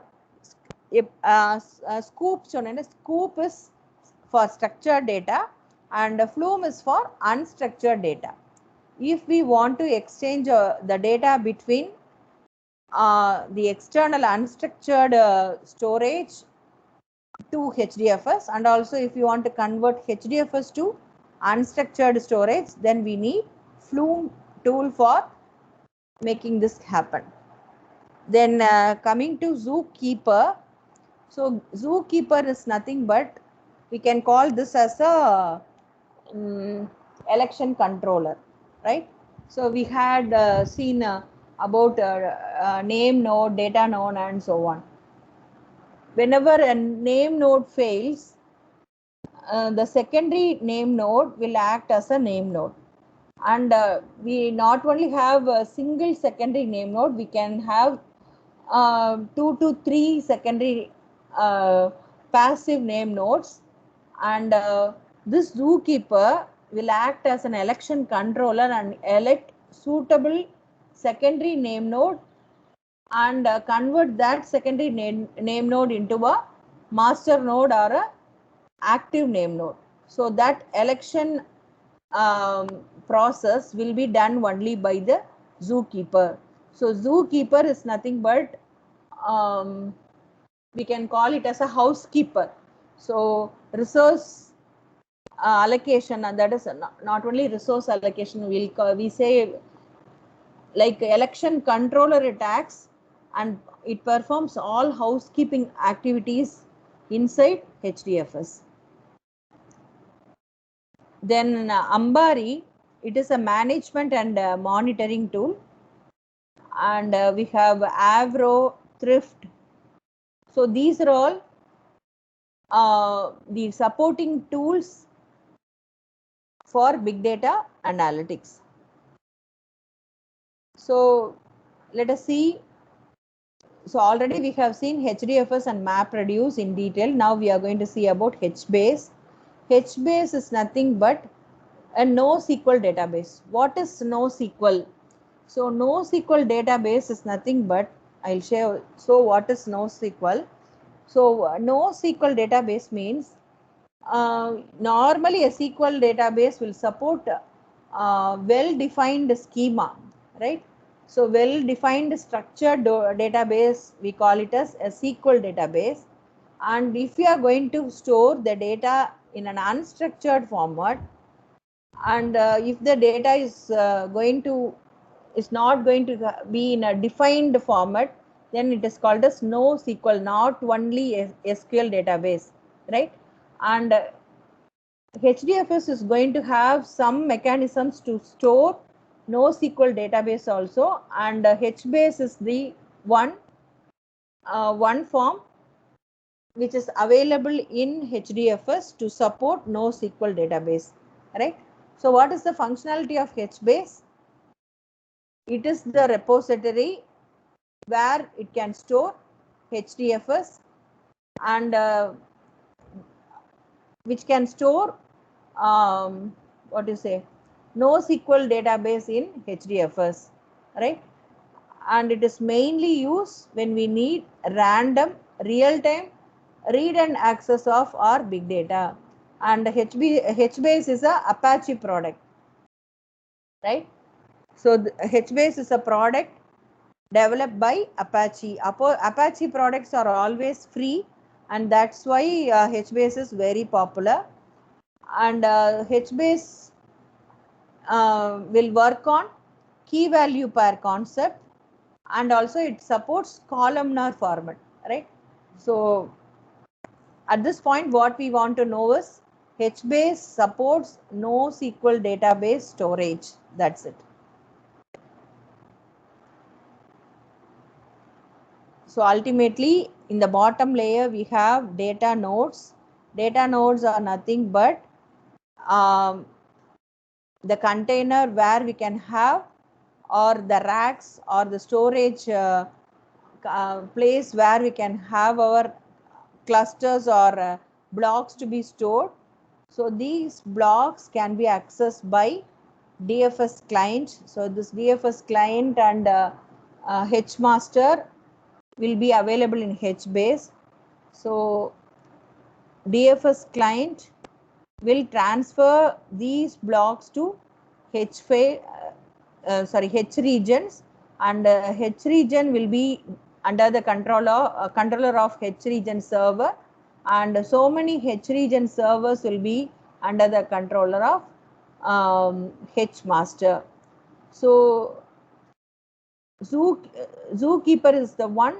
Scoop is for structured data and Flume is for unstructured data. If we want to exchange the data between the external unstructured storage to HDFS, and also if you want to convert HDFS to unstructured storage, then we need Flume tool for making this happen. Then coming to Zookeeper. So Zookeeper is nothing but, we can call this as a election controller, right? So we had seen about name node, data node, and so on. Whenever a name node fails, the secondary name node will act as a name node. And we not only have a single secondary name node, we can have 2 to 3 secondary passive name nodes. And this Zookeeper will act as an election controller and elect suitable secondary name node and convert that secondary name node into a master node or a active name node. So that election process will be done only by the Zookeeper. So Zookeeper is nothing but, we can call it as a housekeeper. So resource allocation, and that is not only resource allocation, we say like election controller it acts and it performs all housekeeping activities inside HDFS. Then Ambari, it is a management and monitoring tool. And we have Avro, Thrift. So these are all the supporting tools for big data analytics. So let us see. So already we have seen HDFS and MapReduce in detail. Now we are going to see about HBase. HBase is nothing but a NoSQL database. What is NoSQL? So NoSQL database is nothing but, I'll show. So what is NoSQL? So NoSQL database means normally a SQL database will support well-defined schema, right? So well-defined structured database, we call it as a SQL database. And if you are going to store the data in an unstructured format, and if the data is not going to be in a defined format, then it is called as NoSQL, not only SQL database, right? And HDFS is going to have some mechanisms to store NoSQL database also, and HBase is the one form which is available in HDFS to support NoSQL database, right? So what is the functionality of HBase? It is the repository where it can store HDFS and which can store NoSQL database in HDFS, right? And it is mainly used when we need random real-time read and access of our big data. And HBase is a Apache product, right? So HBase is a product developed by Apache. Apache products are always free, and that's why HBase is very popular. And HBase will work on key value pair concept, and also it supports columnar format, right? So at this point, what we want to know is HBase supports NoSQL database storage. That's it. So ultimately, in the bottom layer, we have data nodes. Data nodes are nothing but the container where we can have, or the racks, or the storage place where we can have our clusters or blocks to be stored. So these blocks can be accessed by DFS client. So this DFS client and HMaster will be available in HBase. So DFS client will transfer these blocks to H regions, and H region will be under the controller of H region server, and so many H region servers will be under the controller of HMaster. So Zookeeper is the one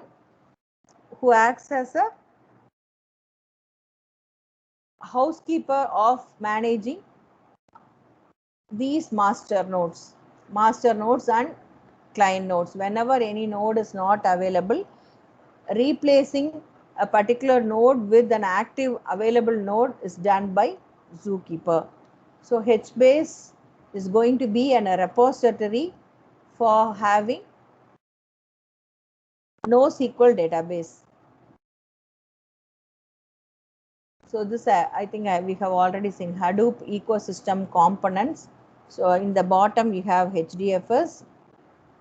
who acts as a housekeeper of managing these master nodes and client nodes. Whenever any node is not available, replacing a particular node with an active available node is done by Zookeeper. So HBase is going to be a repository for having NoSQL database. So this I think we have already seen Hadoop ecosystem components. So in the bottom we have HDFS.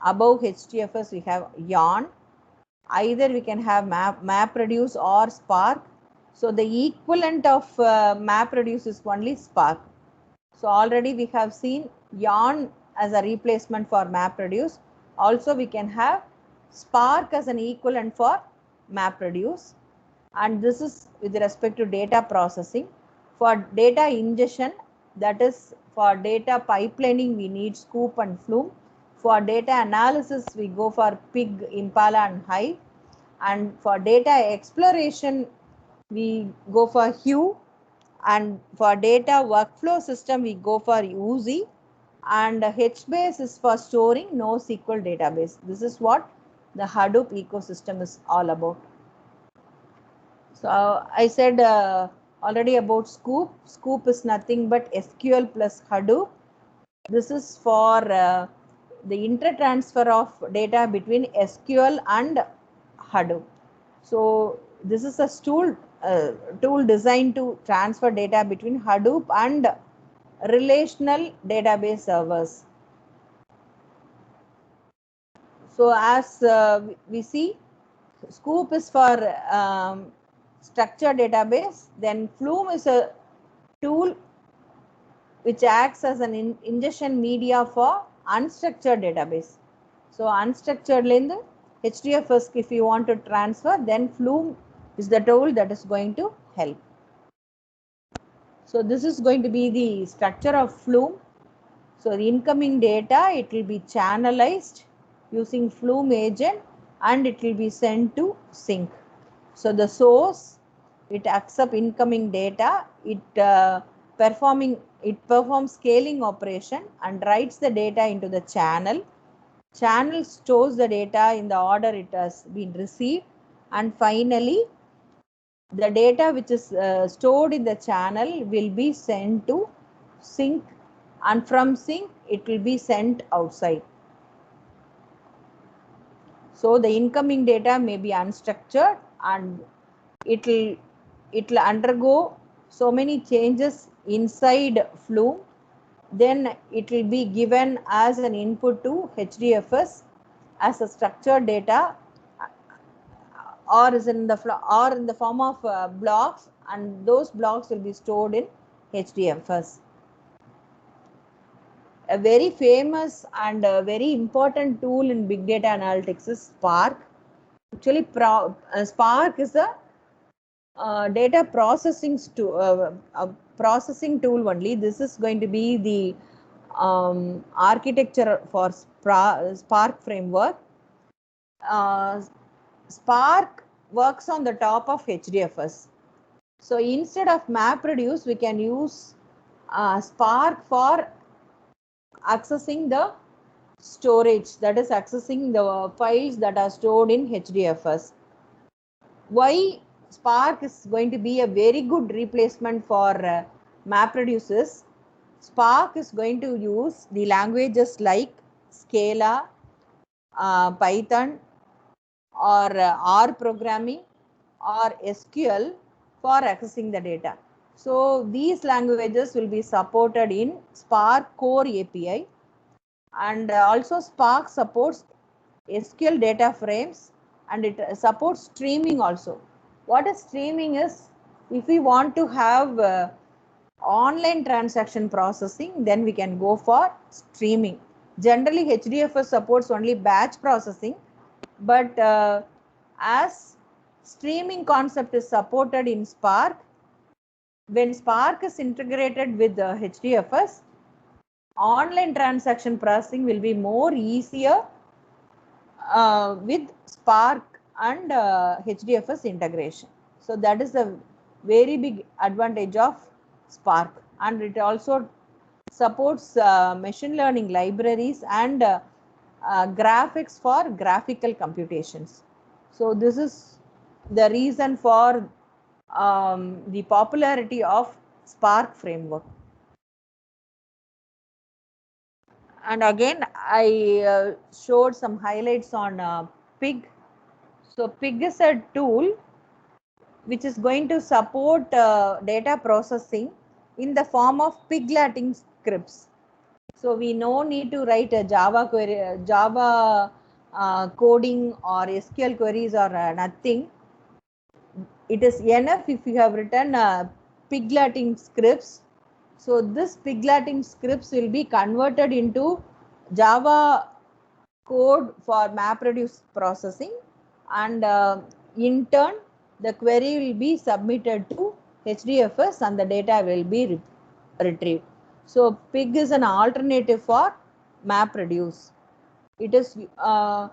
Above HDFS we have Yarn. Either we can have MapReduce or Spark. So the equivalent of MapReduce is only Spark. So already we have seen Yarn as a replacement for MapReduce. Also we can have Spark as an equivalent for MapReduce. And this is with respect to data processing. For data ingestion, that is for data pipelining, we need Scoop and Flume. For data analysis, we go for Pig, Impala and Hive. And for data exploration, we go for Hue. And for data workflow system, we go for Oozie. And HBase is for storing NoSQL database. This is what the Hadoop ecosystem is all about. So I said already about Scoop. Scoop is nothing but SQL plus Hadoop. This is for the intertransfer of data between SQL and Hadoop. So this is a tool designed to transfer data between Hadoop and relational database servers. So as we see, Scoop is for structured database. Then Flume is a tool which acts as an ingestion media for unstructured database. So unstructured length HDFS, if you want to transfer, then Flume is the tool that is going to help. So this is going to be the structure of Flume. So the incoming data, it will be channelized using Flume agent and it will be sent to sink. So the source, it accepts incoming data, it performs scaling operation and writes the data into the channel. Channel stores the data in the order it has been received, and finally the data which is stored in the channel will be sent to sink, and from sink it will be sent outside. So the incoming data may be unstructured and it will undergo so many changes inside Flume. Then it will be given as an input to HDFS as a structured data, or is in the form of blocks, and those blocks will be stored in HDFS. A very famous and a very important tool in big data analytics is Spark. Actually, Spark is a data processing tool only. This is going to be the architecture for Spark framework. Spark works on the top of HDFS. So instead of MapReduce, we can use Spark for accessing the storage, that is accessing the files that are stored in HDFS. Why Spark is going to be a very good replacement for MapReduce is Spark is going to use the languages like Scala, Python, or R programming or SQL for accessing the data. So these languages will be supported in Spark Core API, and also Spark supports SQL data frames, and it supports streaming also. What is streaming is, if we want to have online transaction processing, then we can go for streaming. Generally, HDFS supports only batch processing, but as streaming concept is supported in Spark, when Spark is integrated with HDFS, online transaction processing will be more easier with Spark and HDFS integration. So that is the very big advantage of Spark, and it also supports machine learning libraries and graphics for graphical computations. So this is the reason for the popularity of Spark framework. And again, I showed some highlights on Pig. So Pig is a tool which is going to support data processing in the form of Pig Latin scripts. So we no need to write a Java query, Java coding or SQL queries or nothing. It is enough if you have written Pig Latin scripts. So this Pig Latin scripts will be converted into Java code for MapReduce processing, and in turn the query will be submitted to HDFS and the data will be retrieved. So Pig is an alternative for MapReduce. It is a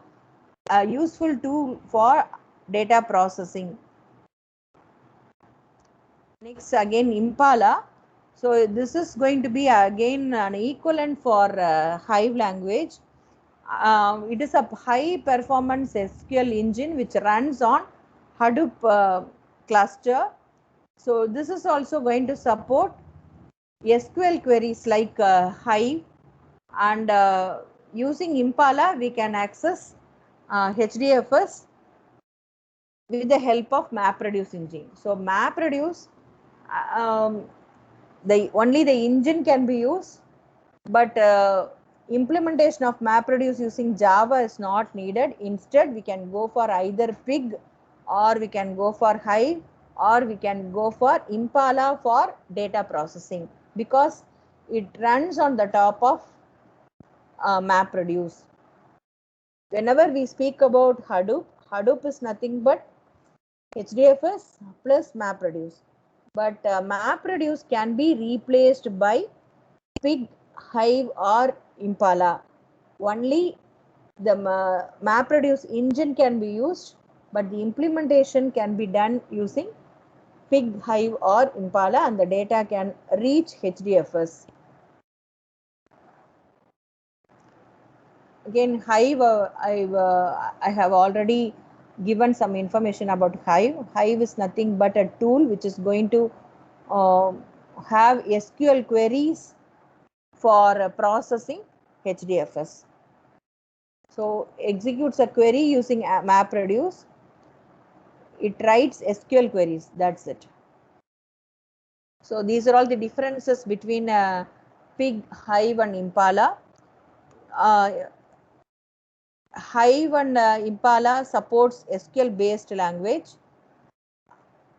useful tool for data processing. Next, again, Impala. So this is going to be again an equivalent for Hive language. It is a high performance SQL engine which runs on Hadoop cluster. So this is also going to support SQL queries like Hive, and using Impala we can access HDFS with the help of MapReduce engine. So MapReduce, only the engine can be used, but implementation of MapReduce using Java is not needed. Instead, we can go for either Pig, or we can go for Hive, or we can go for Impala for data processing, because it runs on the top of MapReduce. Whenever we speak about Hadoop, Hadoop is nothing but HDFS plus MapReduce. But MapReduce can be replaced by Pig, Hive, or Impala. Only the MapReduce engine can be used, but the implementation can be done using Pig, Hive, or Impala, and the data can reach HDFS. Again, Hive, I have already given some information about Hive. Hive is nothing but a tool which is going to have SQL queries for processing HDFS. So executes a query using MapReduce. It writes SQL queries. That's it. So these are all the differences between Pig, Hive, and Impala. Hive and Impala supports SQL based language,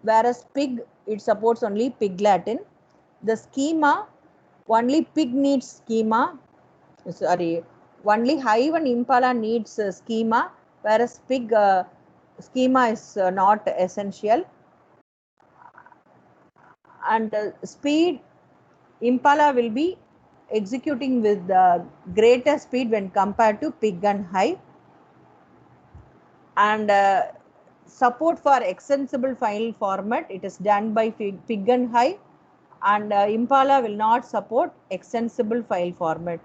whereas Pig, it supports only Pig Latin. The schema, only Pig needs schema. Sorry, only Hive and Impala needs schema, whereas Pig schema is not essential. And speed, Impala will be executing with greater speed when compared to Pig and Hive. And support for extensible file format, it is done by Pig and Hive, and Impala will not support extensible file format.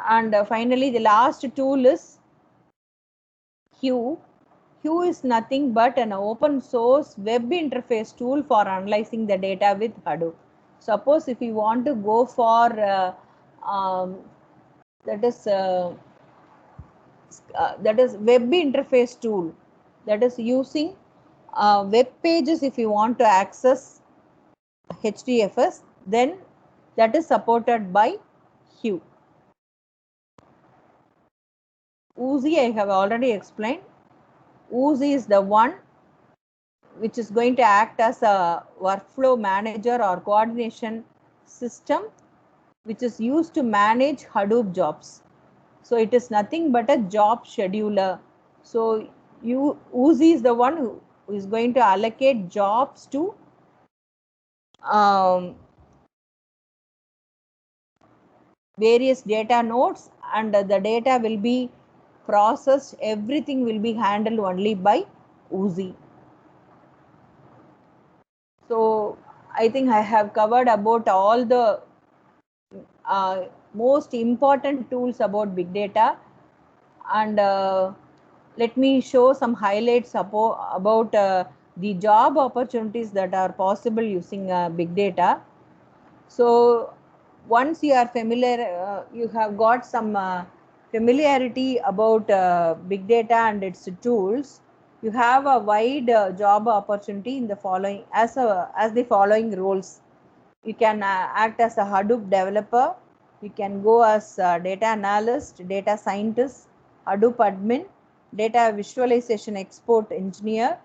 And finally, the last tool is Hue. Hue is nothing but an open source web interface tool for analyzing the data with Hadoop. Suppose if you want to go for that is web interface tool, that is using web pages. If you want to access HDFS, then that is supported by Hue. Oozie I have already explained. Oozie is the one which is going to act as a workflow manager or coordination system which is used to manage Hadoop jobs. So it is nothing but a job scheduler. So Oozie is the one who is going to allocate jobs to various data nodes, and the data will be processed. Everything will be handled only by Oozie. So I think I have covered about all the most important tools about big data, and let me show some highlights about the job opportunities that are possible using big data. So once you are familiar, you have got some familiarity about big data and its tools, you have a wide job opportunity in the following as the following roles. You can act as a Hadoop developer, you can go as a data analyst, data scientist, Hadoop admin, data visualization export engineer,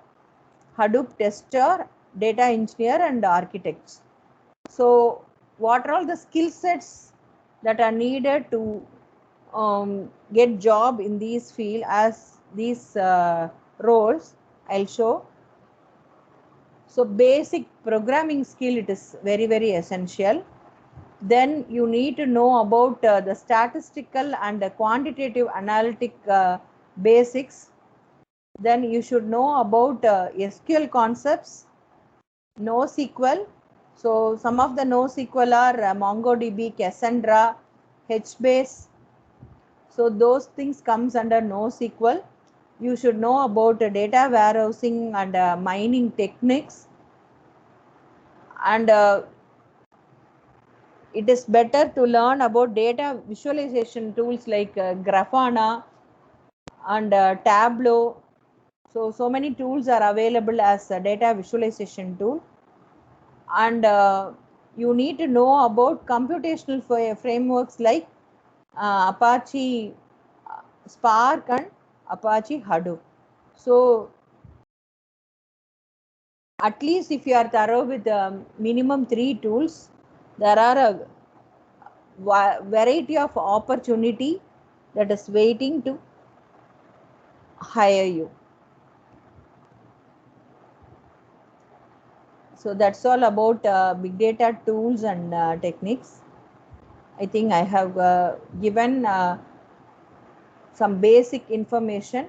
Hadoop tester, data engineer, and architects. So what are all the skill sets that are needed to get job in these field as these roles I'll show. So basic programming skill, it is very, very essential. Then you need to know about the statistical and the quantitative analytic basics. Then you should know about SQL concepts, NoSQL. So some of the NoSQL are MongoDB, Cassandra, HBase. So those things comes under NoSQL. You should know about data warehousing and mining techniques. And it is better to learn about data visualization tools like Grafana and Tableau. So many tools are available as a data visualization tool. And you need to know about computational frameworks like Apache Spark and Apache Hadoop. So at least if you are thorough with minimum 3 tools, there are a variety of opportunity that is waiting to hire you. So that's all about big data tools and techniques. I think I have given some basic information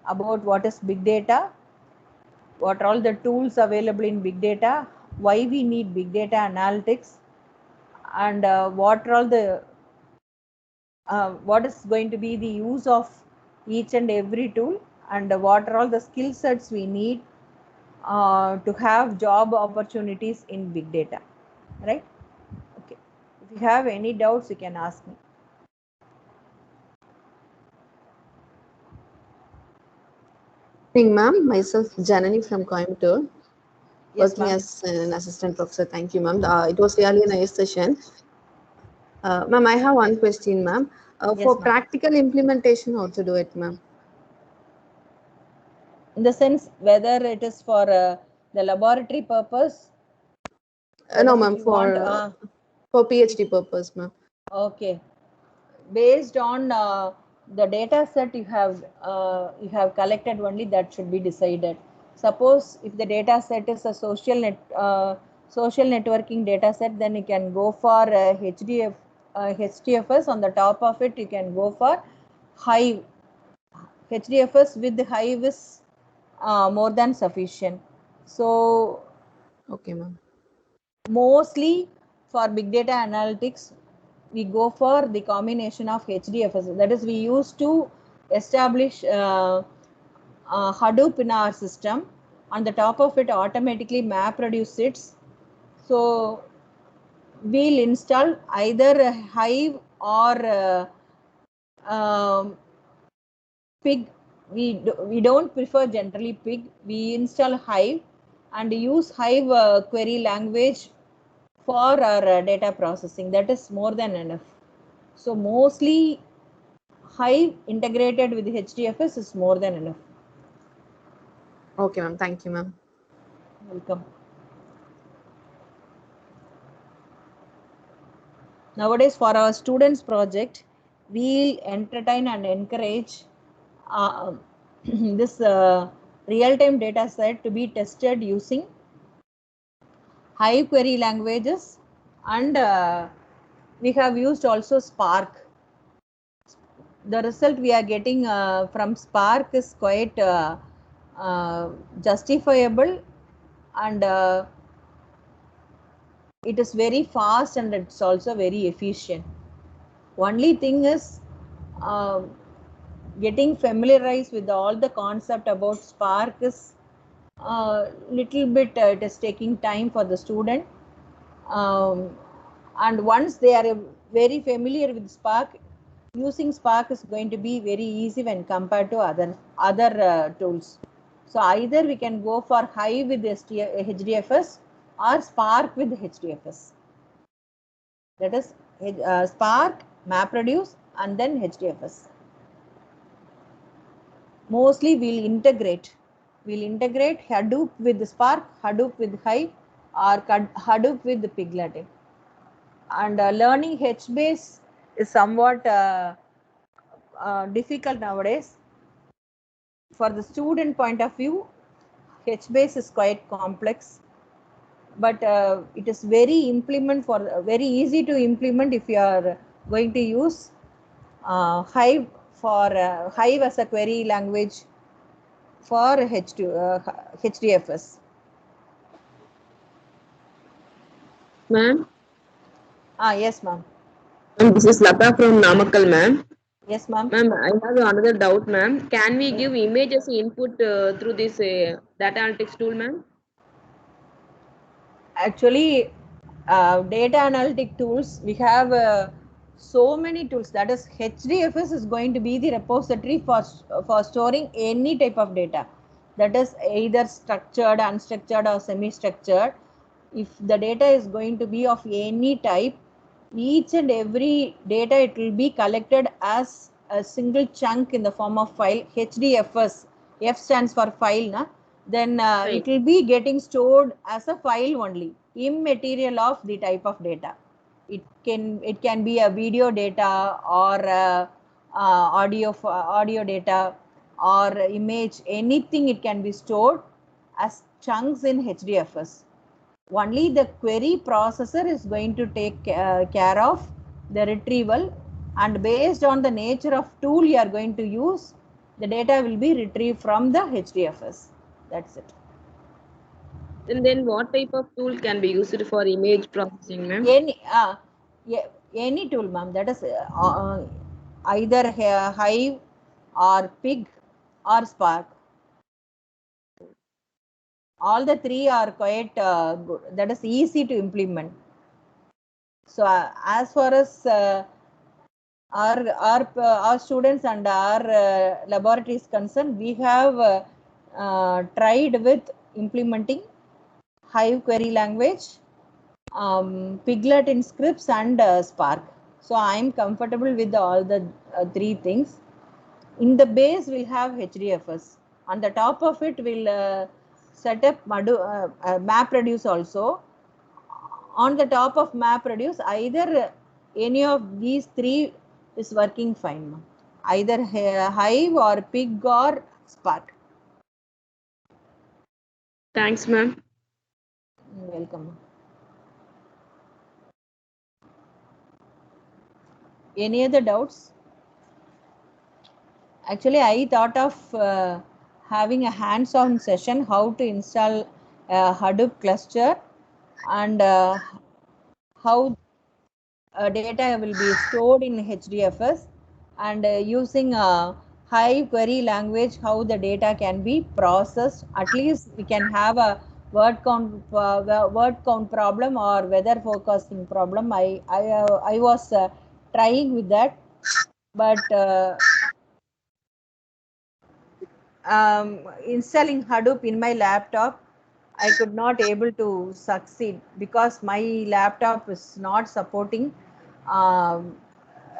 about what is big data, what are all the tools available in big data, why we need big data analytics, and what are all the what is going to be the use of each and every tool, and what are all the skill sets we need to have job opportunities in big data, right? Okay, if you have any doubts you can ask me. Morning, ma'am. Myself, Janani from Coimbatore, Yes, working ma'am. as an assistant professor. Thank you, ma'am. It was really a nice session. Ma'am, I have one question, ma'am. Yes, For ma'am. practical implementation, how to do it, ma'am? In the sense whether it is for the laboratory purpose. No, ma'am. For PhD purpose, ma'am. Okay, based on the data set you have collected only, that should be decided. Suppose if the data set is a social networking data set, then you can go for HDFS. On the top of it you can go for Hive. HDFS with Hive is more than sufficient. So okay, ma'am. Mostly for big data analytics we go for the combination of HDFS. That is, we used to establish Hadoop in our system. On the top of it, automatically MapReduce it. So we'll install either Hive or Pig. We don't prefer generally Pig. We install Hive and use Hive query language for our data processing. That is more than enough. So mostly Hive integrated with HDFS is more than enough. Okay, ma'am. Thank you, ma'am. Welcome. Nowadays, for our students project, we entertain and encourage this real-time data set to be tested using Hive query languages, and we have used also Spark. The result we are getting from Spark is quite justifiable, and it is very fast and it's also very efficient. Only thing is getting familiarized with all the concept about Spark is little bit it is taking time for the student, and once they are very familiar with Spark, using Spark is going to be very easy when compared to other tools. So either we can go for Hive with HDFS or Spark with HDFS. That is Spark, MapReduce, and then HDFS. Mostly we'll integrate Hadoop with Spark, Hadoop with Hive, or Hadoop with the Piglet. And learning HBase is somewhat difficult nowadays. For the student point of view, HBase is quite complex, but it is very easy to implement if you are going to use Hive Hive as a query language for HDFS. Ma'am? Yes, ma'am. This is Lata from Namakkal, ma'am. Yes, ma'am. Ma'am, I have another doubt, ma'am. Can we give images input through this data analytics tool, ma'am? Actually, data analytic tools, we have so many tools. That is, HDFS is going to be the repository for storing any type of data. That is either structured, unstructured, or semi-structured. If the data is going to be of any type, each and every data, it will be collected as a single chunk in the form of file. HDFS, F stands for file, na? Then Right. it will be getting stored as a file only, immaterial of the type of data. It can be a video data or audio data or image, anything. It can be stored as chunks in HDFS. Only the query processor is going to take care of the retrieval, and based on the nature of tool you are going to use, the data will be retrieved from the HDFS. That's it. And then what type of tool can be used for image processing, ma'am? Any tool, ma'am. That is either Hive or Pig or Spark. All the three are quite good. That is easy to implement. So as far as our students and our laboratory is concerned, we have tried with implementing Hive query language, Piglet in scripts, and Spark. So I am comfortable with all the three things. In the base, we'll have HDFS. On the top of it, we'll set up MapReduce also. On the top of MapReduce, either any of these three is working fine. Either Hive or Pig or Spark. Thanks, ma'am. Welcome. Any other doubts? Actually, I thought of having a hands-on session how to install a Hadoop cluster and how data will be stored in HDFS, and using a Hive query language, how the data can be processed. At least we can have a word count problem or weather forecasting problem. I was trying with that, but installing Hadoop in my laptop, I could not able to succeed because my laptop is not supporting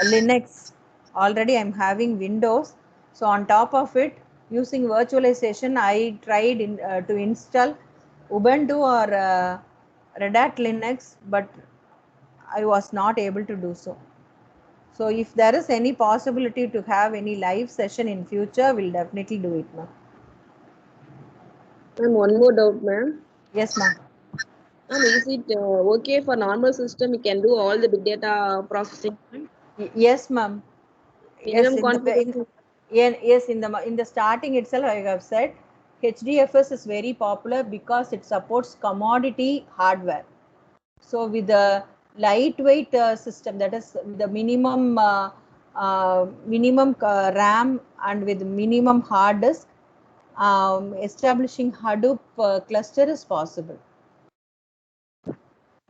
Linux already I'm having Windows. So on top of it, using virtualization, I tried to install Ubuntu or Red Hat Linux, but I was not able to do so. So if there is any possibility to have any live session in future, we'll definitely do it, ma'am. Ma'am, one more doubt, ma'am. Yes, ma'am. Ma'am, is it okay for normal system? We can do all the big data processing. Yes, ma'am. Yes, Minimum configuration. yes, in the starting itself, I have said HDFS is very popular because it supports commodity hardware. So with the lightweight system, that is the minimum RAM and with minimum hard disk, establishing Hadoop cluster is possible.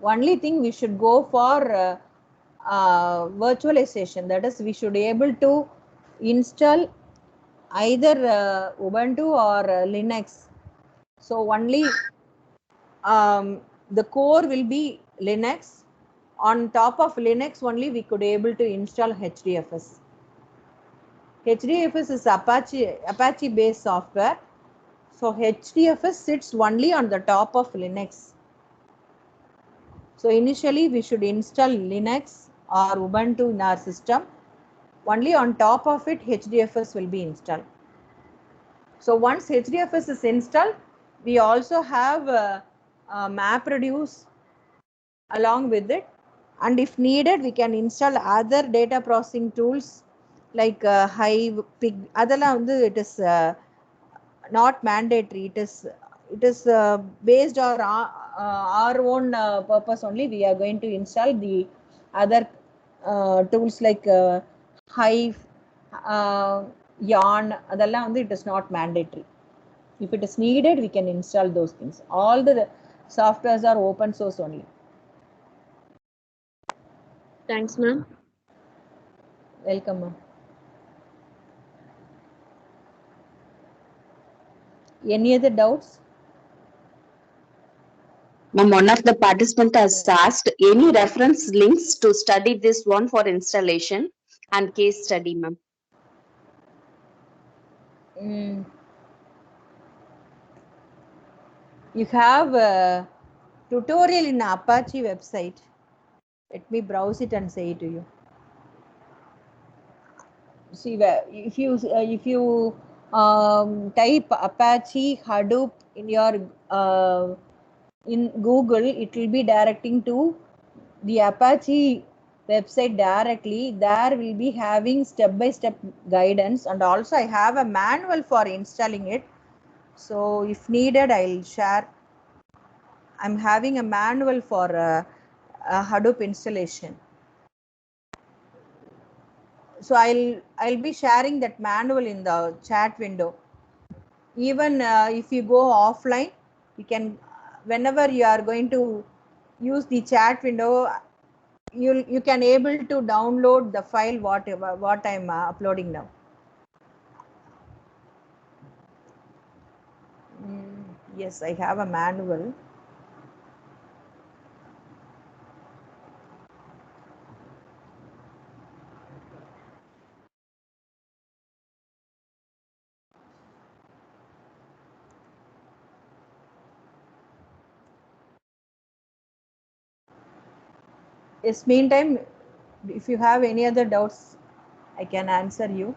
Only thing we should go for virtualization, that is we should be able to install either Ubuntu or Linux. So only the core will be Linux. On top of Linux only we could able to install HDFS. HDFS is Apache based software. So HDFS sits only on the top of Linux. So initially we should install Linux or Ubuntu in our system. Only on top of it HDFS will be installed. So once HDFS is installed, we also have MapReduce along with it, and if needed we can install other data processing tools like Hive, Pig. Adala it is not mandatory. It is based on our own purpose only. We are going to install the other tools like Hive, Yarn. Adala it is not mandatory. If it is needed, we can install those things. All the softwares are open source only. Thanks, ma'am. Welcome, ma'am. Any other doubts? Ma'am, one of the participants has asked any reference links to study this one for installation and case study, ma'am. You have a tutorial in Apache website. Let me browse it and say it to you. See, if you type Apache Hadoop in your in Google, it will be directing to the Apache website directly. There will be having step-by-step guidance, and also I have a manual for installing it. So if needed, I'll share. I'm having a manual for Hadoop installation. So I'll be sharing that manual in the chat window. Even if you go offline, you can, whenever you are going to use the chat window, you can able to download the file what I'm uploading now. Yes, I have a manual. Yes, meantime, if you have any other doubts, I can answer you.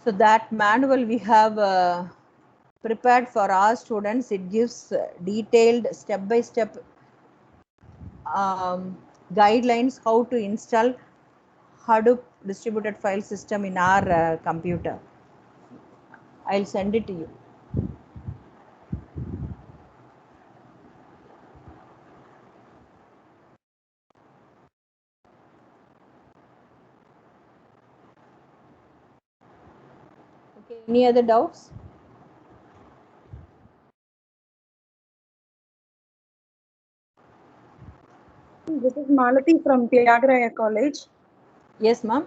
So that manual we have prepared for our students. It gives detailed step-by-step guidelines how to install Hadoop distributed file system in our computer. I'll send it to you. Okay, any other doubts? This is Malati from Tyagaraja College. Yes, ma'am.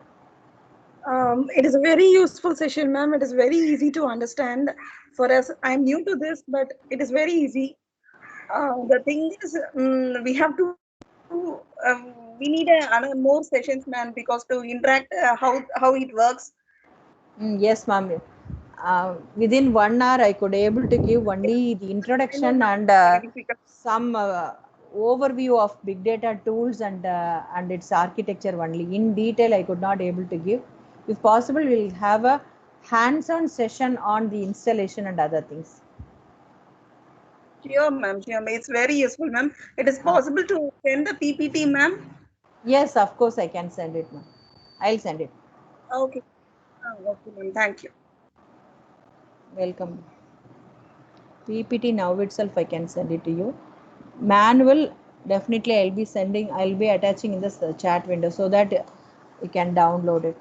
It is a very useful session, ma'am. It is very easy to understand for us. I'm new to this, but it is very easy. The thing is, we have to, we need another more sessions, ma'am, because to interact how it works. Yes, ma'am. Within 1 hour, I could able to give only the introduction and some overview of big data tools and its architecture only. In detail, I could not able to give. If possible, we'll have a hands-on session on the installation and other things. Sure, ma'am. Sure, ma'am. It's very useful, ma'am. It is possible to send the PPT, ma'am. Yes, of course, I can send it, ma'am. I'll send it. Okay. Okay, ma'am. Thank you. Welcome. PPT now itself I can send it to you. Manual, definitely I'll be attaching in the chat window so that you can download it.